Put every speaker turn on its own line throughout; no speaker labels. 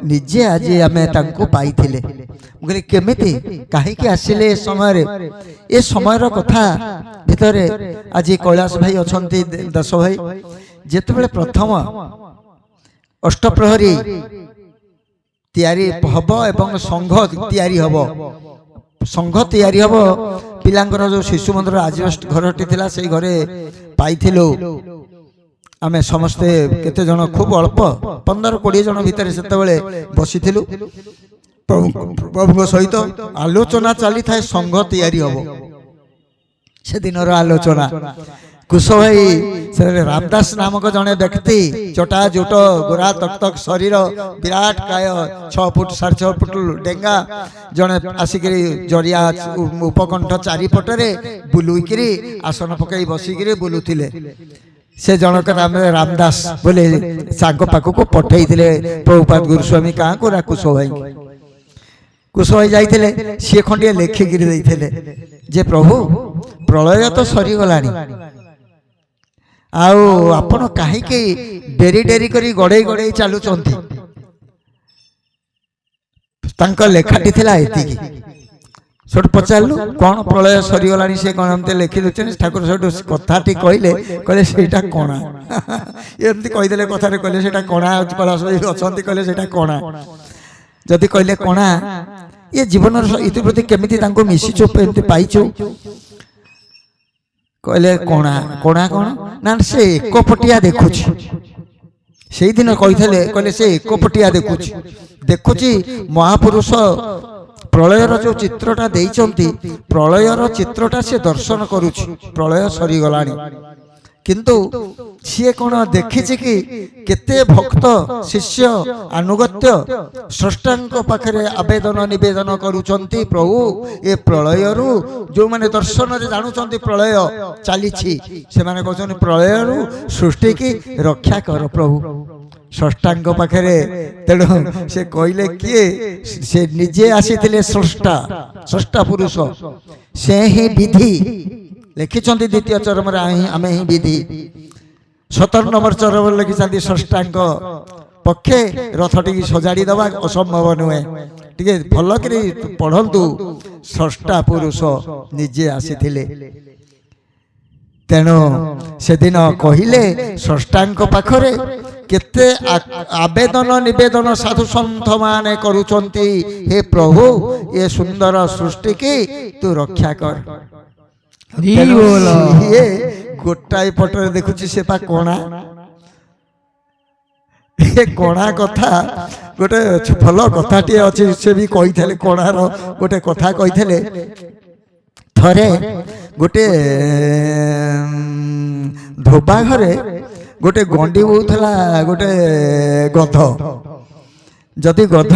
निजे आज आम पाई कहली केमिति कहीं आसिले ए समय कथा भितर आज कैलाश भाई अच्छा दास भाई जिते प्रथम अष्टप्रहरी तैयारी हब एवं संघ तैयारी हब संघ तैयारी हब पिलांकर जो शिशु मंदिर आजबेस्ट घरटी थिला से घरे पाइथिलु आमे समस्ते केते जन खूब अल्प 15-20 जन भितर सेतेबेले बसिथिलु प्रभु सहित आलोचना चली थाए संघ तैयारी हब से दिनर आलोचना कुश भाई से रामदास नामक जड़े व्यक्ति चटा जुट गोरा तक शरीर विराट काय 6 फुट 6.5 फुट डेंगा जड़े आसिक जरिया उपकंठ चारिपटे बुलुकरी आसन पकई बसिक बुलुले से जनक नाम रामदास बोले सांग पाखक पठे प्रभुपाद गुरुस्वामी क्या को कुश भाई जाइए सी खंडिया लेखिकी जे प्रभु प्रलय तो सरीगला आपण कहीं डेरी डेरी करी गड़े गड़े चलुंट लेखाटी थिला एतिकी सोट पचारू कौन प्रलय सरीगला से कौन एमती लिखि देते ठाकुर से कथाटी कहले कहले सेटा कणा एमती कहीदे कथार कहले सेटा कणा कैलाश भाई अच्छा कहले सेटा कणा जदि कहले कणा ये जीवन इतिप्रति केमिति तांको मिसिचो एमती पाइचो कहले कणा कणा कौन ना से एकपटिया देखुची से दिन कही कहले से एकपटिया देखुची देखुची महापुरुष प्रलयर जो चित्रटा देइचंती प्रलयर चित्रटा से दर्शन करुची प्रलय सरीगला किंतु सी कौन देखी कि केते भक्त शिष्य अनुगत्य स्रष्टांक पाखरे आवेदन निवेदन करुचंती प्रभु ए प्रलयरू जो माने दर्शन रे जानुचंती प्रलय चली से माने कहछन प्रलयरू सृष्टि की रक्षा कर प्रभु स्रष्टांक पाखरे तेणु से कहले किए से निजे आसीथिले स्रष्टा पुरुष से ही विधि लिखिंट द्वितीय चरम आम ही विधि 17 नंबर चरम लिखिं षष्टांग पक्षे रथटी सजाड़ी दवा असंभव नुहे टे भल कर पढ़ंतु षष्टा पुरुष निजे आसीथिले तेणु से दिन कहले षष्टांग पाखरे केते आवेदन निवेदन साधु सन्थ माने करुचंती हे प्रभु ये सुंदर सृष्टि की तू रक्षा कर ये गोटाई पटर देखुची से पा कोणा ये कोणा कथा गोटे भल कथाटी अच्छी से भी कही कोणार गोटे कथा कही थरे गोटे धोबा घरे गोटे गंडी बोला गोटे गध जदि गध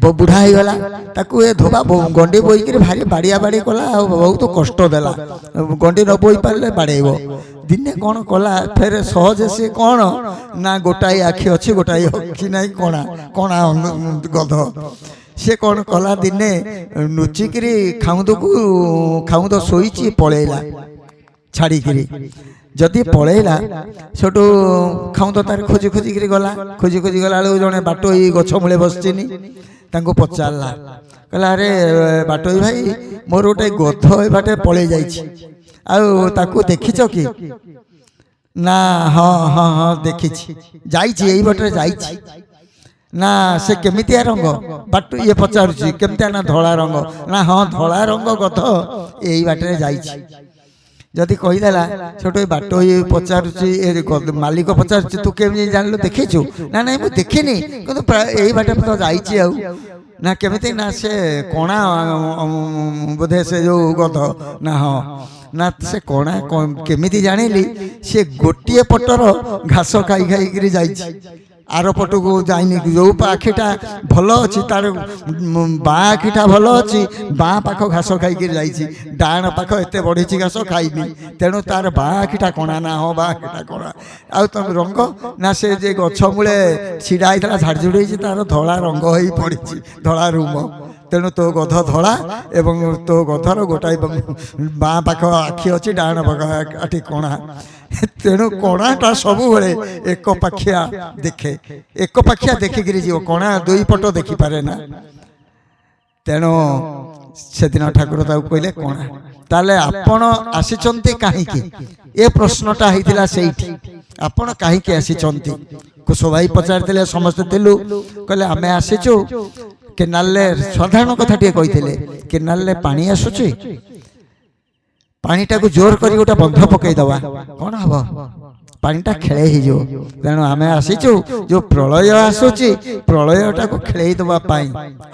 बुढ़ा हो गला ताकू ए धोबा गंडी बोईक भारी बाड़िया बाड़ी कला बहुत कष्ट देला गंडी न बोई पारे बाड़ेब दिने कौन कला फेर सहज से कौन ना गोटाई आखि अच्छी गोटाई आखि ना कणा कणा गध से कौन कला दिने नुचिकी खाऊद शोची पलैला छाड़िकी जदि पलैला सेठू खाऊद तार खोजी खोजिक गला खोजी खोजी गला जड़े बाटोई गछ मूले बसचिनी पचारा कहला अरे बाटोई भाई मोर गोटे गध ए बाटे पलि जाकू देखिच कि ना हाँ हाँ हाँ देखी जाई बाटे जाई ना से केमितिया रंग बाट ये पचारुची केमितिया ना धला रंग ना हाँ धला रंग गध यही बाटे जाई जदि कहीदेला छोट बाट पचारुची मालिक पचारुची तू केमी जानलु देखीचु ना ना मुझे देखनी कि यही बाट तो जाइए ना केमिति ना से कणा बोधे से जो गध ना हाँ ना से कणा केमिति जानिली से गोटे पटर घास खाई खाई जाई आर पट को जाइनी जो आखिटा भल अच्छी तार बा आखिटा भल अच्छी बा पाख घास खाई जाइए डाण पाख एत बढ़ी घास खाईनी तेणु तार बा आखिटा कणा ना हाँ बा आखिटा कणा आ तुम रंग ना से जे गछ मूले छिड़ा होता झाड़झुड़ तार धला रंग हो पड़ी धला रूम तेणु तो गध धड़ा एवं तो गधर गोटाए बाँ पाख आखि अच्छी डाण पाख आखि कणा तेणु कणाटा सब एक पाखिया देखे एक पाखिया देखिक जीव कणा दुई पट देखी पारे ना तेणु से दिन ठाकुर कहले कणा ताले आपण आसीचंती काहीकि ए प्रश्नटा होइतिला सेठी आपण काहीकि आसीचंती कुश भाई पचारथिले समस्त थिलु कहले आमे आसीचु केनाल साधारण कथा टे कही केनाल पानी आसुची पानीटा को जोर कर गोटे बंध पकई दवा कौन हम पानीटा खेले हो तेणु आम आसीचु जो प्रलय आसूची प्रलयटा को खेल दवाई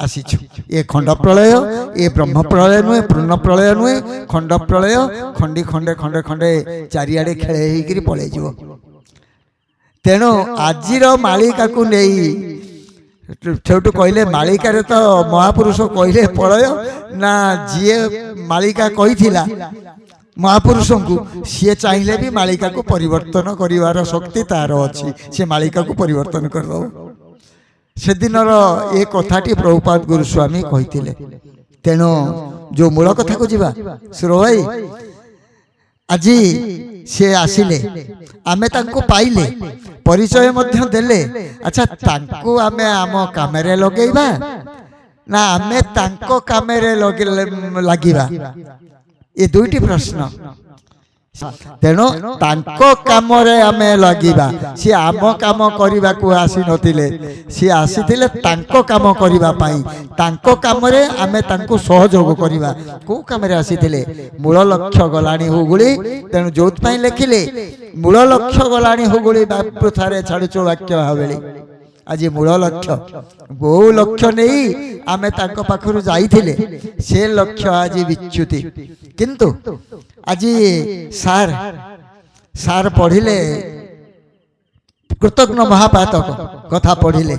आसीचु ये खंड प्रलय ये ब्रह्म प्रलय नुहे पूर्ण प्रलय नुहे खंड प्रलय खंडी खंडे खंडे खंडे चारिआडे खेल पलि तेणु आजिर मालिका को नहीं सेठू कहले मालिका रे तो महापुरुष कहले प्रलय ना जी मालिका कही महापुरुष को सी चाहिए भी मालिका को परिवर्तन करिवार शक्ति तार अच्छी से मालिका को परिवर्तन कर दो से दिन ये कथाटी प्रभुपाद गुरुस्वामी कही तेणु जो मूल कथा को जीवा सुर भाई आज सी आसिले आमे तांको पाइले परिचय मध्य देले अच्छा तांको आमे आम कामेरे लगेइबा ना आमे तांको कामेरे लागिबा ये दुईटी प्रश्न तेणु तांको कामरे आमे लागिबा सी आम काम करिबा को आसी नथिले सी आसीथिले तांको काम करिबा पाई तांको कामरे आमे तांको सहयोग करिबा को कामरे आसीथिले मूल लक्ष्य गलाणी हुगुली तेणु जोत पाई लेखिले मूल लक्ष्य गलाणी हुगुली बापृथारे छाड़ुचो वाक्य भावेली आज मूल लक्ष्य बहु लक्ष्य नहीं आमे तांको पाखरु जाइथिले से लक्ष्य आज विच्युति किंतु आज सार सार पढ़िले कृतज्ञ महापातक कथा पढ़िले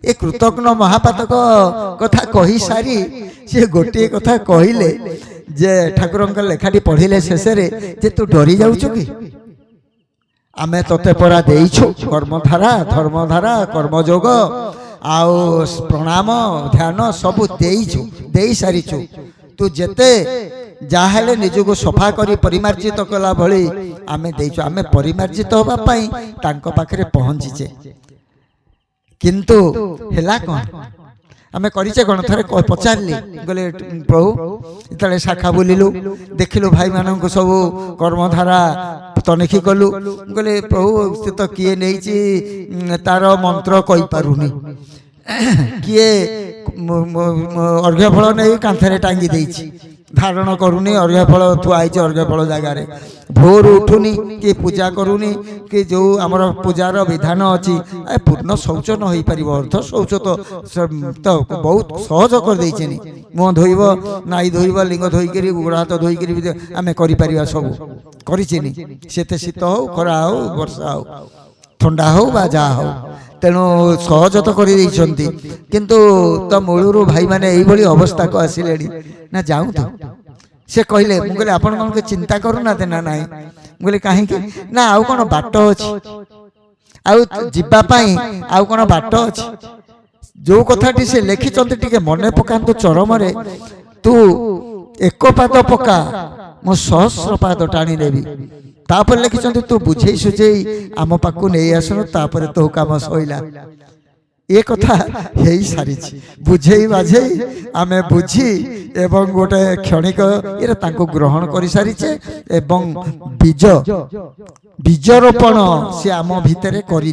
ये कृतज्ञ महापातक कथा कही सारी से गोटे कथा कहले जे ठाकुरंक लेखाटी पढ़िले शेषे जे तू डरी जाउछु कि आमे तोते परा देइछु कर्मधारा धर्मधारा कर्मयोग आउ प्रणाम ध्यान सबू देइछु देई सारिछु तू जेते जाहेले निजको सफा करी परिमार्जित कला भली आमे देइछु आमे परिमार्जित होबा पई तांको पाखरे पहुंचीचे किंतु हेला कोन आमे करिचे कोन थरे पचारली गले प्रभु इतले शाखा बुलिलु देखिलु भाई मानन को सब कर्मधारा तनिखी कलु गले प्रभु से तो किए नहीं तार मंत्र कही पारुनी किए अर्घ्य फल नहीं कांथरे टांगी देइछि धारण करूनी अर्घ्य फल थुआई अर्घ्य फल जगार भोर उठुनी कि पूजा करूनी कि जो आमर पूजार विधान अच्छी पूर्ण शौच न हो पार अर्थ शौच तो बहुत सहज कर देनी मुह धोब नाई धोब लिंग धोईक गोड़ हाथ धोईक आम कर सब करनी से शीत हो खरा हो वर्षा हो ठंडा हो बा जा हो तेणु सहज तो कर किंतु तो मूलरू भाई मैंने यही अवस्था को आसिले ना जाऊँ तो से कहले मुझे आप चिंता करूना ना ना मुझे कहीं ना आउ कौन बाट अच्छी आवापाई आउ कौन बाट अच्छी जो कथाटी से लिखिं टे मन पकातु चरम तू एक पाद पका मो सहस्र पाद टाणी देवी तापर लिखिं तू बुझे सुझे आम पाक नहीं आसनु तापर तो काम सईला ये कथा है सारी बुझे बाझे आम बुझी एवं गोटे क्षणिक ये ग्रहण कर सारीचे एवं बीज बीजरोपण से आम भितर कर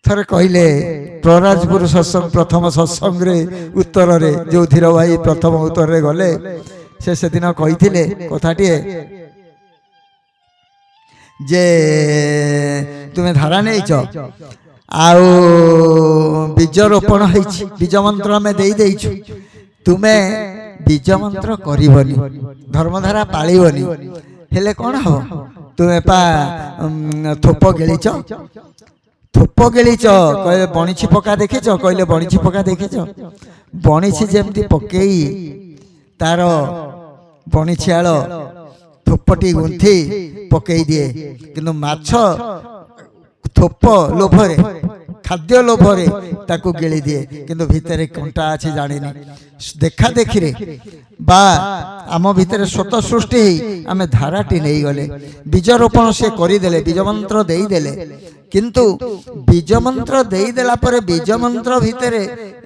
थरे कहले प्रराजपुर सत्संग प्रथम सत्संग रे उत्तर रे जो धीर भाई प्रथम उत्तर रे गले से दिन कही कथाटे जे तुम्हें धारा नहीं आउ बीज रोपण बीज मंत्र आम देछु तुम्हें बीज मंत्र करबनी धर्मधारा पाळिबनी हेले कौन हम तुम्हें पा थोप गिलीच थोप गिलीच कहे बणीची पका देखिच कहले बणीची पका देखिच बणीची जेमती पकई तार बणीछियाल थोपटी गुंथी पकई दिए किंतु माछ थोप लोभरे ଖାଦ୍ୟ ଲୋଭରେ ତାକୁ ଗିଳି ଦିଏ, କିନ୍ତୁ ଭିତରେ କଣ୍ଟା ଅଛି ଜାଣିନି। ଦେଖା ଦେଖିରେ ବା ଆମ ଭିତରେ ସ୍ୱତଃ ସୃଷ୍ଟି ହେଇ ଆମେ ଧାରାଟି ନେଇଗଲେ, ବୀଜ ରୋପଣ ସେ କରିଦେଲେ, ବୀଜ ମନ୍ତ୍ର ଦେଇଦେଲେ, କିନ୍ତୁ ବୀଜ ମନ୍ତ୍ର ଦେଇଦେଲା ପରେ ବୀଜ ମନ୍ତ୍ର ଭିତରେ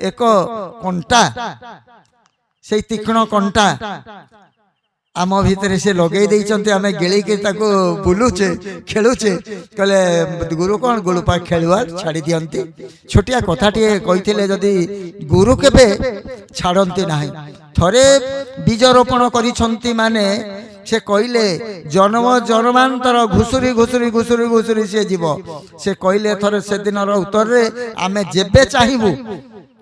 ଏକ କଣ୍ଟା, ସେଇ ତୀକ୍ଷ୍ଣ କଣ୍ଟା ଆମ ଭିତରେ ସେ ଲଗେଇ ଦେଇଛନ୍ତି। ଆମେ ଗିଳିକି ତାକୁ ବୁଲୁଛେ, ଖେଳୁଛେ। କହିଲେ ଗୁରୁ କ'ଣ? ଗୁରୁ ପା ଖେଳୁଆ, ଛାଡ଼ି ଦିଅନ୍ତି। ଛୋଟିଆ କଥାଟିଏ କହିଥିଲେ, ଯଦି ଗୁରୁ କେବେ ଛାଡ଼ନ୍ତି ନାହିଁ। ଥରେ ବୀଜ ରୋପଣ କରିଛନ୍ତି ମାନେ ସେ କହିଲେ ଜନ୍ମ ଜନ୍ମାନ୍ତର ଘୁଷୁରି ଘୁଷୁରି ଘୁଷୁରି ଘୁଷୁରି ସିଏ ଯିବ। ସେ କହିଲେ ଥରେ ସେଦିନର ଉତ୍ତରରେ, ଆମେ ଯେବେ ଚାହିଁବୁ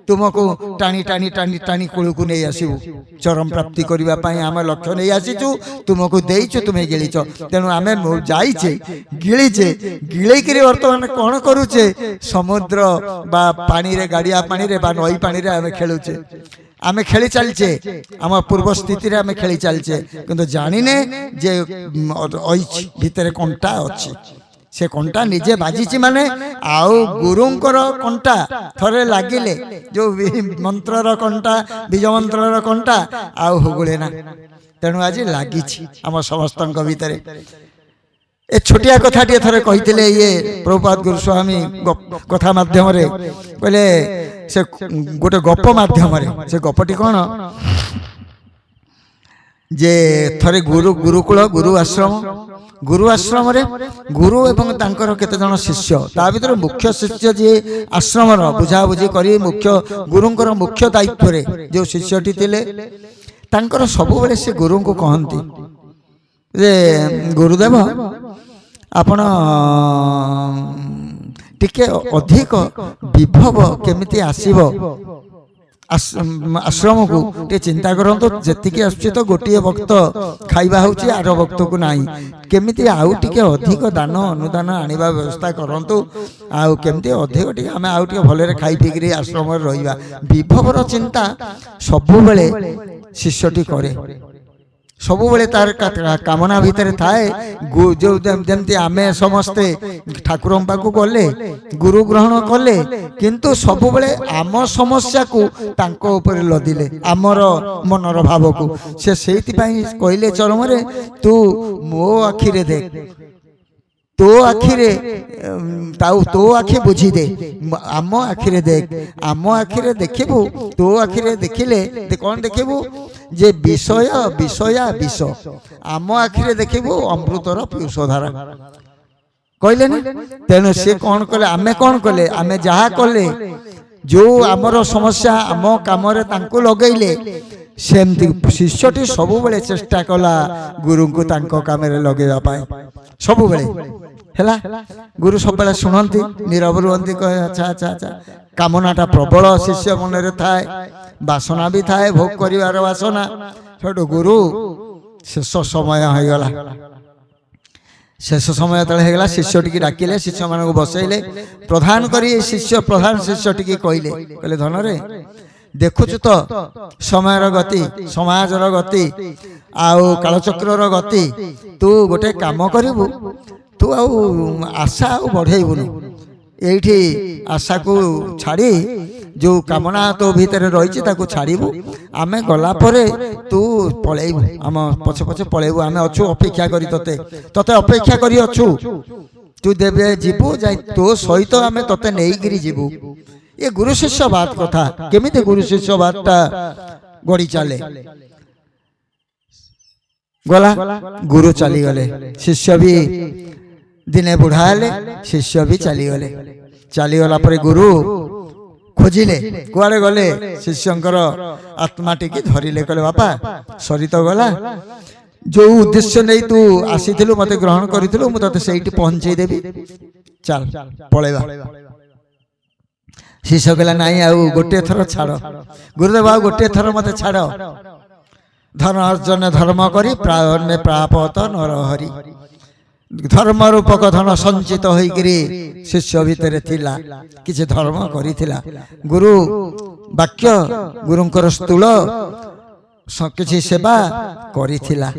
ତୁମକୁ ଟାଣି ଟାଣି ଟାଣି ଟାଣି କୂଳକୁ ନେଇ ଆସିବୁ। ଚରମ ପ୍ରାପ୍ତି କରିବା ପାଇଁ ଆମେ ଲକ୍ଷ୍ୟ ନେଇ ଆସିଛୁ, ତୁମକୁ ଦେଇଛୁ, ତୁମେ ଗିଳିଛ। ତେଣୁ ଆମେ ଯାଇଛେ, ଗିଳିଛେ, ଗିଳେଇକିରି ବର୍ତ୍ତମାନ କ'ଣ କରୁଛେ? ସମୁଦ୍ର ବା ପାଣିରେ, ଗାଡ଼ିଆ ପାଣିରେ ବା ନଈ ପାଣିରେ ଆମେ ଖେଳୁଛେ। ଆମେ ଖେଳି ଚାଲିଛେ, ଆମ ପୂର୍ବ ସ୍ଥିତିରେ ଆମେ ଖେଳି ଚାଲିଛେ, କିନ୍ତୁ ଜାଣିନେ ଯେ ଭିତରେ କଣ୍ଟା ଅଛି। ସେ କଣ୍ଟା ନିଜେ ବାଜିଛି ମାନେ, ଆଉ ଗୁରୁଙ୍କର କଣ୍ଟା ଥରେ ଲାଗିଲେ, ଯୋଉ ମନ୍ତ୍ରର କଣ୍ଟା, ବୀଜ ମନ୍ତ୍ରର କଣ୍ଟା ଆଉ ହୁଗୁଳେ ନା। ତେଣୁ ଆଜି ଲାଗିଛି ଆମ ସମସ୍ତଙ୍କ ଭିତରେ। ଏ ଛୋଟିଆ କଥାଟିଏ ଥରେ କହିଥିଲେ ଇଏ ପ୍ରଭୁପାଦ ଗୁରୁସ୍ୱାମୀ କଥା ମାଧ୍ୟମରେ, କହିଲେ ସେ ଗୋଟେ ଗପ ମାଧ୍ୟମରେ। ସେ ଗପଟି କ'ଣ ଯେ ଥରେ ଗୁରୁକୁଳ, ଗୁରୁ ଆଶ୍ରମ, ଗୁରୁ ଆଶ୍ରମରେ ଗୁରୁ ଏବଂ ତାଙ୍କର କେତେ ଜଣ ଶିଷ୍ୟ, ତା ଭିତରେ ମୁଖ୍ୟ ଶିଷ୍ୟ ଯିଏ ଆଶ୍ରମର ବୁଝାବୁଝି କରି ମୁଖ୍ୟ ଗୁରୁଙ୍କର ମୁଖ୍ୟ ଦାୟିତ୍ୱରେ ଯେଉଁ ଶିଷ୍ୟଟି ଥିଲେ, ତାଙ୍କର ସବୁବେଳେ ସେ ଗୁରୁଙ୍କୁ କହନ୍ତି ଯେ ଗୁରୁଦେବ ଆପଣ ଟିକେ ଅଧିକ ବିଭବ କେମିତି ଆସିବ ଆଶ୍ରମକୁ ଟିକେ ଚିନ୍ତା କରନ୍ତୁ। ଯେତିକି ଆସୁଛି ତ ଗୋଟିଏ ଭକ୍ତ ଖାଇବା ହେଉଛି, ଆର ଭକ୍ତକୁ ନାହିଁ। କେମିତି ଆଉ ଟିକେ ଅଧିକ ଦାନ ଅନୁଦାନ ଆଣିବା ବ୍ୟବସ୍ଥା କରନ୍ତୁ, ଆଉ କେମିତି ଅଧିକ ଟିକେ ଆମେ ଆଉ ଟିକେ ଭଲରେ ଖାଇ ପିଇକିରି ଆଶ୍ରମରେ ରହିବା। ବିଭବର ଚିନ୍ତା ସବୁବେଳେ ଶିଷ୍ୟଟି କରେ, ସବୁବେଳେ ତାର କାମନା ଭିତରେ ଥାଏ। ଯୋଉ ଯେମିତି ଆମେ ସମସ୍ତେ ଠାକୁରଙ୍କ ପାଖକୁ ଗଲେ, ଗୁରୁ ଗ୍ରହଣ କଲେ, କିନ୍ତୁ ସବୁବେଳେ ଆମ ସମସ୍ୟାକୁ ତାଙ୍କ ଉପରେ ଲଦିଲେ, ଆମର ମନର ଭାବକୁ। ସେ ସେଇଥିପାଇଁ କହିଲେ ଚରମରେ, ତୁ ମୋ ଆଖିରେ ଦେଖ, ତୋ ଆଖିରେ ତୋ ଆଖି ବୁଝିଦେ, ଆମ ଆଖିରେ ଦେଖ, ଆମ ଆଖିରେ ଦେଖିବୁ। ତୋ ଆଖିରେ ଦେଖିଲେ କ'ଣ ଦେଖିବୁ? ଯେ ବିଷୟ ବିଷୟା ବିଷ, ଆମ ଆଖିରେ ଦେଖିବୁ ଅମୃତର ପିୟୁଷଧାରା। କହିଲେ ନା? ତେଣୁ ସେ କ'ଣ କଲେ, ଆମେ କ'ଣ କଲେ? ଆମେ ଯାହା କଲେ, ଯୋଉ ଆମର ସମସ୍ୟା ଆମ କାମରେ ତାଙ୍କୁ ଲଗେଇଲେ, ସେମିତି ଶିଷ୍ୟଟି ସବୁବେଳେ ଚେଷ୍ଟା କଲା ଗୁରୁଙ୍କୁ ତାଙ୍କ କାମରେ ଲଗେଇବା ପାଇଁ। ସବୁବେଳେ ହେଲା, ଗୁରୁ ସବୁବେଳେ ଶୁଣନ୍ତି, ନୀରବ ରୁହନ୍ତି, କହେ ଆଚ୍ଛା ଆଚ୍ଛା ଆଚ୍ଛା। କାମନାଟା ପ୍ରବଳ ଶିଷ୍ୟ ମନରେ ଥାଏ, ବାସନା ବି ଥାଏ, ଭୋଗ କରିବାର ବାସନା। ସେଠୁ ଗୁରୁ ଶେଷ ସମୟ ହେଇଗଲା, ଶେଷ ସମୟ ଯେତେବେଳେ ହେଇଗଲା, ଶିଷ୍ୟଟିକି ଡାକିଲେ, ଶିଷ୍ୟମାନଙ୍କୁ ବସେଇଲେ, ପ୍ରଧାନ କରି ପ୍ରଧାନ ଶିଷ୍ୟଟିକି କହିଲେ ଧନରେ ଦେଖୁଛୁ ତ ସମୟର ଗତି, ସମାଜର ଗତି ଆଉ କାଳଚକ୍ରର ଗତି। ତୁ ଗୋଟେ କାମ କରିବୁ, ତୁ ଆଉ ଆଶା ଆଉ ବଢ଼େଇବୁନି, এইটি আশাকু ছাড়ি যে কামনা তো ভিতরে রয়েছে তাকে ছাড়িবু। আমি গলা পরে তু পলাইবু, আম পছে পছে পলাইবু। আমি অছু অপেক্ষা করি, তোতে তোতে অপেক্ষা করি অছু। তু দেবে ଯିବୁ, যাই তো সহিত আমি তোতে নেইকিরি ଯିବୁ। এ গুরু শিষ্য বাদ কথা, কেমিতি গুরু শিষ্য বাদটা গড়ি চালে। গলা গুরু চালি গলে, শিষ্য বি দিনে বুढ़ा हेले, शिष्य भी चलीगले। चलीगला पर गुरु खोजिले, कुआड़े गले, शिष्यंकर आत्मा टिकी धरिले, कहले बापा सरी तो गला, जो उद्देश्य नहीं तू आसीथिलु मते ग्रहण करिथिलु, मु तते सेठी पहुंचई देबी, चल पळेबा। शिष्य कहला नाही आउ गोटे थर छाड़, गुरुदेव आउ गोटे थर मते छाड़। धर्म अर्जन धर्म करी प्राणे प्रापत नरहरि। धर्म रूपक धन संचित होइकरी शिष्य भितर थिला, किछि धर्म करिथिला। गुरु वाक्य, गुरुंकर स्थूल କିଛି ସେବା କରିଥିଲା।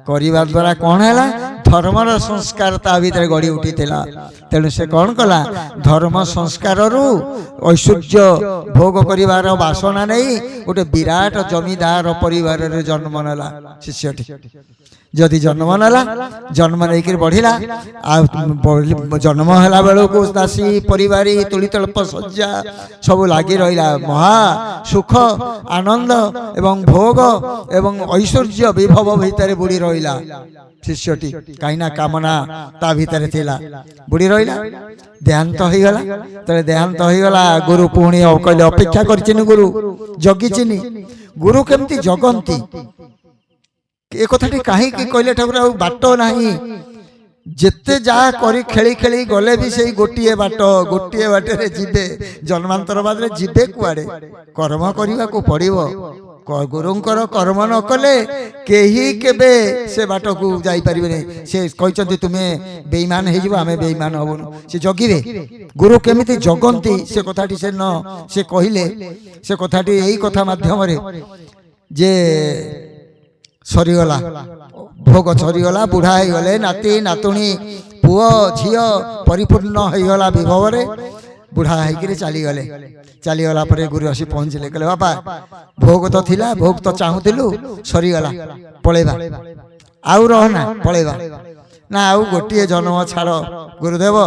କରିବା ଦ୍ୱାରା କ'ଣ ହେଲା, ଧର୍ମର ସଂସ୍କାର ତା ଭିତରେ ଗଢ଼ି ଉଠିଥିଲା। ତେଣୁ ସେ କ'ଣ କଲା, ଧର୍ମ ସଂସ୍କାରରୁ ଐଶ୍ୱର୍ଯ୍ୟ ଭୋଗ କରିବାର ବାସନା ନେଇ ଗୋଟେ ବିରାଟ ଜମିଦାର ପରିବାରରେ ଜନ୍ମ ନେଲା ଶିଷ୍ୟଟି। ଯଦି ଜନ୍ମ ନେଲା, ଜନ୍ମ ନେଇକରି ବଢ଼ିଲା, ଆଉ ଜନ୍ମ ହେଲା ବେଳକୁ ଦାସୀ ପରିବାରୀ ତୁଳିତଳ୍ପ ଶଯ୍ୟା ସବୁ ଲାଗି ରହିଲା। ମହା ସୁଖ ଆନନ୍ଦ ଏବଂ ଭୋଗ ଏବଂ ଐଶ୍ୱର୍ଯ୍ୟ ବିଭବ ଭିତରେ ବୁଡ଼ି ରହିଲା ଶିଷ୍ୟଟି। କାହିଁକିନା କାମନା ତା ଭିତରେ ଥିଲା, ବୁଡ଼ି ରହିଲା। ଦେହାନ୍ତ ହେଇଗଲା। ତେବେ ଦେହାନ୍ତ ହେଇଗଲା, ଗୁରୁ ପୁଣି କହିଲେ ଅପେକ୍ଷା କରିଚିନି, ଗୁରୁ ଜଗିଚିନି। ଗୁରୁ କେମିତି ଜଗନ୍ତି ଏ କଥାଟି କାହିଁକି କହିଲେ ଠାକୁର, ଆଉ ବାଟ ନାହିଁ। ଯେତେ ଯାହା କରି ଖେଳି ଖେଳି ଗଲେ ବି ସେଇ ଗୋଟିଏ ବାଟ, ଗୋଟିଏ ବାଟରେ ଯିବେ। ଜନ୍ମାନ୍ତର ବାଦରେ ଯିବେ କୁଆଡ଼େ? କର୍ମ କରିବାକୁ ପଡ଼ିବ। ଗୁରୁଙ୍କର କର୍ମ ନ କଲେ କେହି କେବେ ସେ ବାଟକୁ ଯାଇପାରିବେନି। ସେ କହିଛନ୍ତି ତୁମେ ବେଇମାନ ହେଇଯିବ, ଆମେ ବେଇମାନ ହବୁନୁ। ସେ ଜଗିବେ। ଗୁରୁ କେମିତି ଜଗନ୍ତି ସେ କଥାଟି ସେ କହିଲେ। ସେ କଥାଟି ଏଇ କଥା ମାଧ୍ୟମରେ ଯେ ସରିଗଲା, ଭୋଗ ସରିଗଲା, ବୁଢ଼ା ହେଇଗଲେ, ନାତି ନାତୁଣୀ ପୁଅ ଝିଅ ପରିପୂର୍ଣ୍ଣ ହେଇଗଲା ବିଭବରେ। ବୁଢ଼ା ହେଇକିରି ଚାଲିଗଲେ। ଚାଲିଗଲା ପରେ ଗୁରୁ ଆସି ପହଞ୍ଚିଲେ, କହିଲେ ବାପା ଭୋଗ ତ ଥିଲା, ଭୋଗ ତ ଚାହୁଁଥିଲୁ, ସରିଗଲା, ପଳେଇବା, ଆଉ ରହନା, ପଳେଇବା। ନା ଆଉ ଗୋଟିଏ ଜନ୍ମ ଛାଡ଼ ଗୁରୁଦେବ।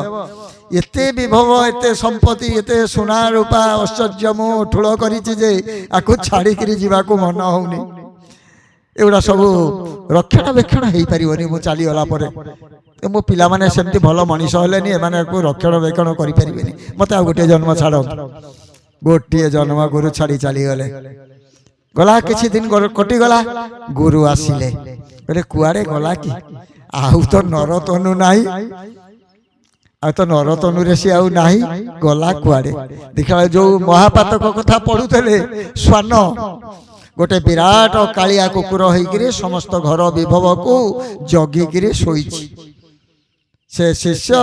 ଏତେ ବିଭବ, ଏତେ ସମ୍ପତ୍ତି, ଏତେ ସୁନା ରୂପା ଐଶ୍ୱର୍ଯ୍ୟ ମୁଁ ଠୁଳ କରିଛି ଯେ ଆକୁ ଛାଡ଼ିକିରି ଯିବାକୁ ମନ ହଉନି। ଏଗୁଡ଼ା ସବୁ ରକ୍ଷଣାବେକ୍ଷଣ ହେଇପାରିବନି ମୁଁ ଚାଲିଗଲା ପରେ। ମୋ ପିଲାମାନେ ସେମିତି ଭଲ ମଣିଷ ହେଲେନି, ଏମାନଙ୍କୁ ରକ୍ଷଣାବେକ୍ଷଣ କରିପାରିବେନି, ମୋତେ ଆଉ ଗୋଟିଏ ଜନ୍ମ ଛାଡ଼। ଗୋଟିଏ ଜନ୍ମ ଗୁରୁ ଛାଡ଼ି ଚାଲିଗଲେ। ଗଲା କିଛି ଦିନ କଟିଗଲା, ଗୁରୁ ଆସିଲେ, କହିଲେ କୁଆଡ଼େ ଗଲା କି? ଆଉ ତ ନରତନୁ ନାହିଁ, ଆଉ ତ ନରତନୁରେ ସିଏ ଆଉ ନାହିଁ, ଗଲା କୁଆଡ଼େ? ଦେଖିଲା ଯୋଉ ମହାପାତକ କଥା ପଢୁଥିଲେ, ଶ୍ୱାନ ଗୋଟେ ବିରାଟ କାଳିଆ କୁକୁର ହେଇକିରି ସମସ୍ତ ଘର ବିଭବକୁ ଜଗିକିରି ଶୋଇଛି। ସେ ଶିଷ୍ୟ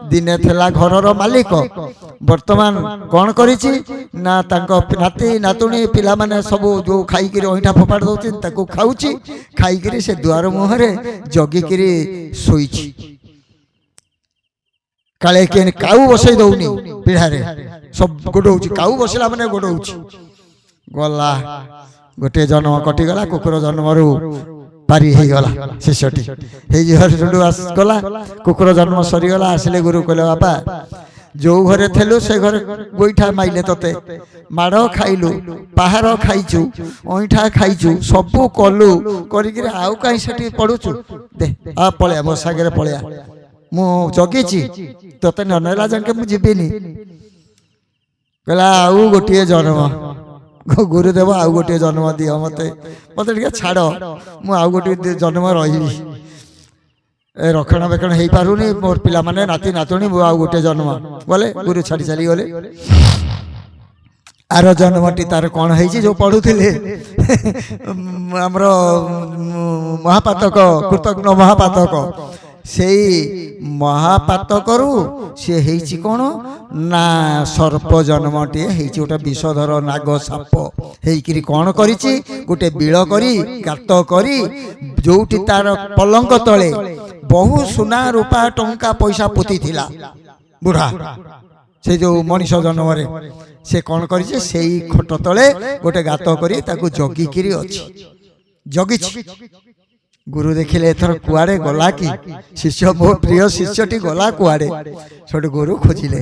ଦିନେ ଥିଲା ଘରର ମାଲିକ, ବର୍ତ୍ତମାନ କ'ଣ କରିଛି ନା ତାଙ୍କ ନାତି ନାତୁଣୀ ପିଲାମାନେ ସବୁ ଯୋଉ ଖାଇକିରି ଅଇଁଠା ଫୋପାଡ଼ି ଦଉଛନ୍ତି ତାକୁ ଖାଉଛି। ଖାଇକିରି ସେ ଦୁଆର ମୁହଁରେ ଜଗିକିରି ଶୋଇଛି। କାଳେ କିଏ କାଉ ବସେଇ ଦଉନି ପିଢ଼ାରେ, ସବୁ ଗୋଡ଼ଉଛି। କାଉ ବସିଲା ମାନେ ଗୋଡ଼ଉଛି। ଗଲା ଗୋଟିଏ ଜନ୍ମ କଟିଗଲା, କୁକୁର ଜନ୍ମରୁ ପାରି ହେଇଗଲା ଶିଷ୍ୟଟି। ହେଇଯିବାରୁ ଗଲା, କୁକୁର ଜନ୍ମ ସରିଗଲା। ଆସିଲେ ଗୁରୁ କହିଲେ ବାପା ଯୋଉ ଘରେ ଥିଲୁ ସେ ଘରେ ଗୋଇଠା ମାଇଲେ, ତତେ ମାଡ଼ ଖାଇଲୁ, ପାହାର ଖାଇଛୁ, ଅଇଁଠା ଖାଇଛୁ, ସବୁ କଲୁ, କରିକିରି ଆଉ କାହିଁ ସେଠି ପଡୁଛୁ? ଦେ ପଳେଆ, ମୋ ସାଙ୍ଗରେ ପଳେଆ, ମୁଁ ଜଗିଛି, ତତେ ନ ନେଲା ଯାକେ ମୁଁ ଯିବିନି। କହିଲା ଆଉ ଗୋଟିଏ ଜନ୍ମ। ଗୁରୁଦେବ ଆଉ ଗୋଟିଏ ଜନ୍ମ ଦିଅ, ମତେ ଟିକେ ଛାଡ଼, ମୁଁ ଆଉ ଗୋଟିଏ ଜନ୍ମ ରହିବି। ଏ ରକ୍ଷଣାବେକ୍ଷଣ ହେଇପାରୁନି, ମୋର ପିଲାମାନେ ନାତି ନାତୁଣୀ, ମୁଁ ଆଉ ଗୋଟିଏ ଜନ୍ମ। ଗଲେ ଗୁରୁ ଛାଡ଼ି ଚାଲିଗଲେ। ଆର ଜନ୍ମଟି ତାର କ'ଣ ହେଇଛି, ଯୋଉ ପଢୁଥିଲେ ଆମର ମହାପାତକ, କୃତଜ୍ଞ ମହାପାତକ, ସେଇ ମହାପାତକରୁ ସିଏ ହେଇଛି କ'ଣ ନା ସର୍ପ ଜନ୍ମଟିଏ ହେଇଛି। ଗୋଟେ ବିଷଧର ନାଗ ସାପ ହେଇକିରି କ'ଣ କରିଛି, ଗୋଟେ ବିଳ କରି ଗାତ କରି ଯୋଉଠି ତାର ପଲଙ୍କ ତଳେ ବହୁ ସୁନା ରୂପା ଟଙ୍କା ପଇସା ପୋତି ଥିଲା ବୁଢ଼ା, ସେ ଯୋଉ ମଣିଷ ଜନ୍ମରେ ସେ କ'ଣ କରିଛି, ସେଇ ଖଟ ତଳେ ଗୋଟେ ଗାତ କରି ତାକୁ ଜଗିକିରି ଅଛି, ଜଗିଛି। ଗୁରୁ ଦେଖିଲେ ଏଥର କୁଆଡ଼େ ଗଲା କି ଶିଷ୍ୟ, ମୋ ପ୍ରିୟ ଶିଷ୍ୟଟି ଗଲା କୁଆଡ଼େ? ସେଠୁ ଗୁରୁ ଖୋଜିଲେ।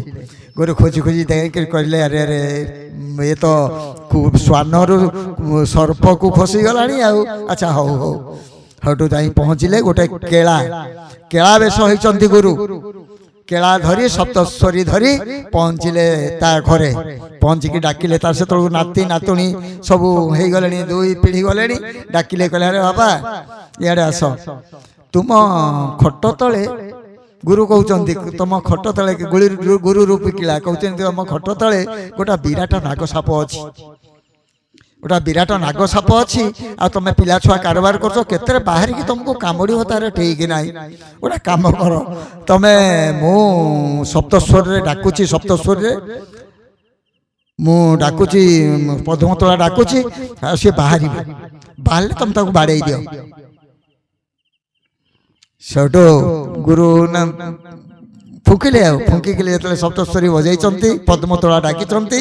ଗୁରୁ ଖୋଜି ଖୋଜି ଦେଖିକି କହିଲେ ଆରେ ଆରେ ଏ ତ ଶ୍ୱାନରୁ ସର୍ପକୁ ଖସିଗଲାଣି ଆଉ। ଆଚ୍ଛା ହଉ ହଉ। ସେଠୁ ଯାଇ ପହଞ୍ଚିଲେ, ଗୋଟେ କେଳା ବେଶ ହେଇଛନ୍ତି ଗୁରୁ। କେଳା ଧରି ସପ୍ତଶ୍ୱରୀ ଧରି ପହଞ୍ଚିଲେ ତା ଘରେ। ପହଞ୍ଚିକି ଡାକିଲେ, ତାର ସେତେବେଳକୁ ନାତି ନାତୁଣୀ ସବୁ ହେଇଗଲେଣି, 2 ପିଢ଼ି ଗଲେଣି। ଡାକିଲେ, କହିଲେ ଆରେ ବାବା ଇଆଡ଼େ ଆସ, ତୁମ ଖଟ ତଳେ, ଗୁରୁ କହୁଛନ୍ତି ତମ ଖଟ ତଳେ, ଗୁରୁ ରୂପୀ କିଳା କହୁଛନ୍ତି ତମ ଖଟ ତଳେ ଗୋଟେ ବିରାଟ ନାଗ ସାପ ଅଛି, ଗୋଟେ ବିରାଟ ନାଗ ସାପ ଅଛି। ଆଉ ତମେ ପିଲା ଛୁଆ କାରବାର କରୁଛ, କେତେରେ ବାହାରିକି ତମକୁ କାମୁଡ଼ିବ ତାର ଠିକ ନାହିଁ। ଗୋଟେ କାମ କର, ତମେ ମୁଁ ସପ୍ତସ୍ୱରରେ ଡାକୁଛି, ସପ୍ତସ୍ୱରରେ ମୁଁ ଡାକୁଛି ପଦ୍ମତୋଳା ଡାକୁଛି ଆଉ ସେ ବାହାରିବ, ବାହାରିଲେ ତମେ ତାକୁ ବାଡ଼େଇ ଦିଅ। ସେଠୁ ଗୁରୁ ନା ଫୁଙ୍କିଲେ, ଆଉ ଫୁଙ୍କିଲେ ଯେତେବେଳେ ସପ୍ତସ୍ୱରୀ ବଜାଇଛନ୍ତି ପଦ୍ମତୋଳା ଡାକିଛନ୍ତି,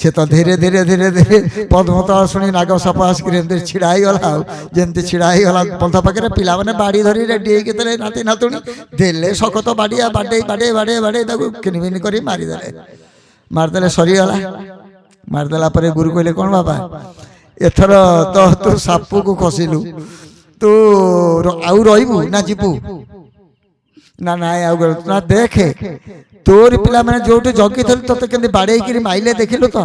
ସେ ତ ଧୀରେ ଧୀରେ ଧୀରେ ଧୀରେ ପଦ୍ମତୋଳା ଶୁଣି ନାଗ ସାପ ଆସିକି ଏମିତି ଛିଡ଼ା ହେଇଗଲା। ଆଉ ଯେମିତି ଛିଡ଼ା ହେଇଗଲା ପନ୍ଥା ପାଖରେ, ପିଲାମାନେ ବାଡ଼ି ଧରି ରେଡ଼ି ହେଇକି ଦେଲେ, ନାତି ନାତୁଣୀ ଦେଲେ ଶକତ ବାଡ଼ିଆ, ବାଡ଼େଇ ବାଡ଼େଇ ବାଡ଼େଇ ବାଡ଼େଇ ତାକୁ କିନିବିନି କରି ମାରିଦେଲେ। ମାରିଦେଲେ, ସରିଗଲା। ମାରିଦେଲା ପରେ ଗୁରୁ କହିଲେ, କ'ଣ ବାବା ଏଥର ତ ତୁ ସାପକୁ ଖସିଲୁ, ତୁ ଆଉ ରହିବୁ ନା ଯିବୁ? ନା ନାଇଁ ଆଉ ନା, ଦେଖେ ତୋରି ପିଲାମାନେ ଯୋଉଠି ଜଗିଥିଲୁ ତତେ କେମିତି ବାଡ଼େଇକିରି ମାଇଲେ ଦେଖିଲୁ ତ?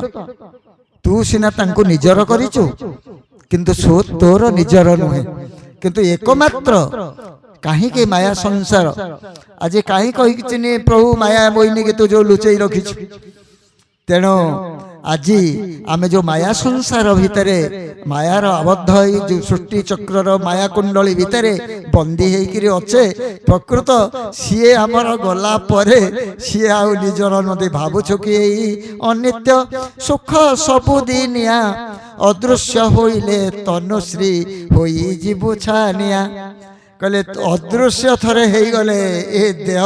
ତୁ ସିନା ତାଙ୍କୁ ନିଜର କରିଛୁ, କିନ୍ତୁ ତୋର ନିଜର ନୁହେଁ, କିନ୍ତୁ ଏକମାତ୍ର କାହିଁକି ମାୟା ସଂସାର ଆଜି କାହିଁ କହିଚିନି ପ୍ରଭୁ ମାୟା ମୋହିନୀକି ତୁ ଯୋଉ ଲୁଚେଇ ରଖିଛୁ। ତେଣୁ ଆଜି ଆମେ ଯୋଉ ମାୟା ସଂସାର ଭିତରେ ମାୟାର ଆବଦ୍ଧ ହେଇ ଯୋଉ ସୃଷ୍ଟି ଚକ୍ରର ମାୟା କୁଣ୍ଡଳୀ ଭିତରେ ବନ୍ଦୀ ହେଇକିରି ଅଛେ, ପ୍ରକୃତ ସିଏ ଆମର ଗଲା ପରେ ସିଏ ଆଉ ନିଜର ନଦୀ ଭାବୁଛୁ କି ଏଇ ଅନିତ୍ୟ ସୁଖ ସବୁଦିନିଆ ଅଦୃଶ୍ୟ ହୋଇଲେ ତନୁଶ୍ରୀ ହୋଇଯିବୁ ଛାନିଆ। କହିଲେ ଅଦୃଶ୍ୟ ଥରେ ହେଇଗଲେ ଏ ଦେହ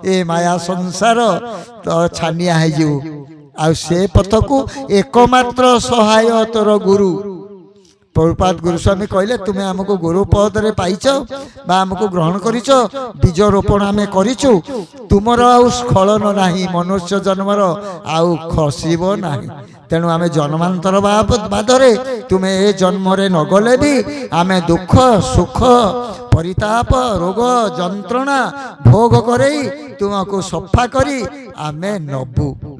ଏ ମାୟା ସଂସାର ତ ଛାନିଆ ହେଇଯିବୁ। ଆଉ ସେ ପଥକୁ ଏକମାତ୍ର ସହାୟ ତୋର ଗୁରୁ। ପ୍ରଭୁପାଦ ଗୁରୁସ୍ୱାମୀ କହିଲେ, ତୁମେ ଆମକୁ ଗୁରୁ ପଦରେ ପାଇଛ ବା ଆମକୁ ଗ୍ରହଣ କରିଛ, ବୀଜ ରୋପଣ ଆମେ କରିଛୁ, ତୁମର ଆଉ ସ୍ଖଳନ ନାହିଁ, ମନୁଷ୍ୟ ଜନ୍ମର ଆଉ ଖସିବ ନାହିଁ। ତେଣୁ ଆମେ ଜନ୍ମାନ୍ତର ବାଦରେ ତୁମେ ଏ ଜନ୍ମରେ ନଗଲେ ବି ଆମେ ଦୁଃଖ ସୁଖ ପରିତାପ ରୋଗ ଯନ୍ତ୍ରଣା ଭୋଗ କରେଇ ତୁମକୁ ସଫା କରି ଆମେ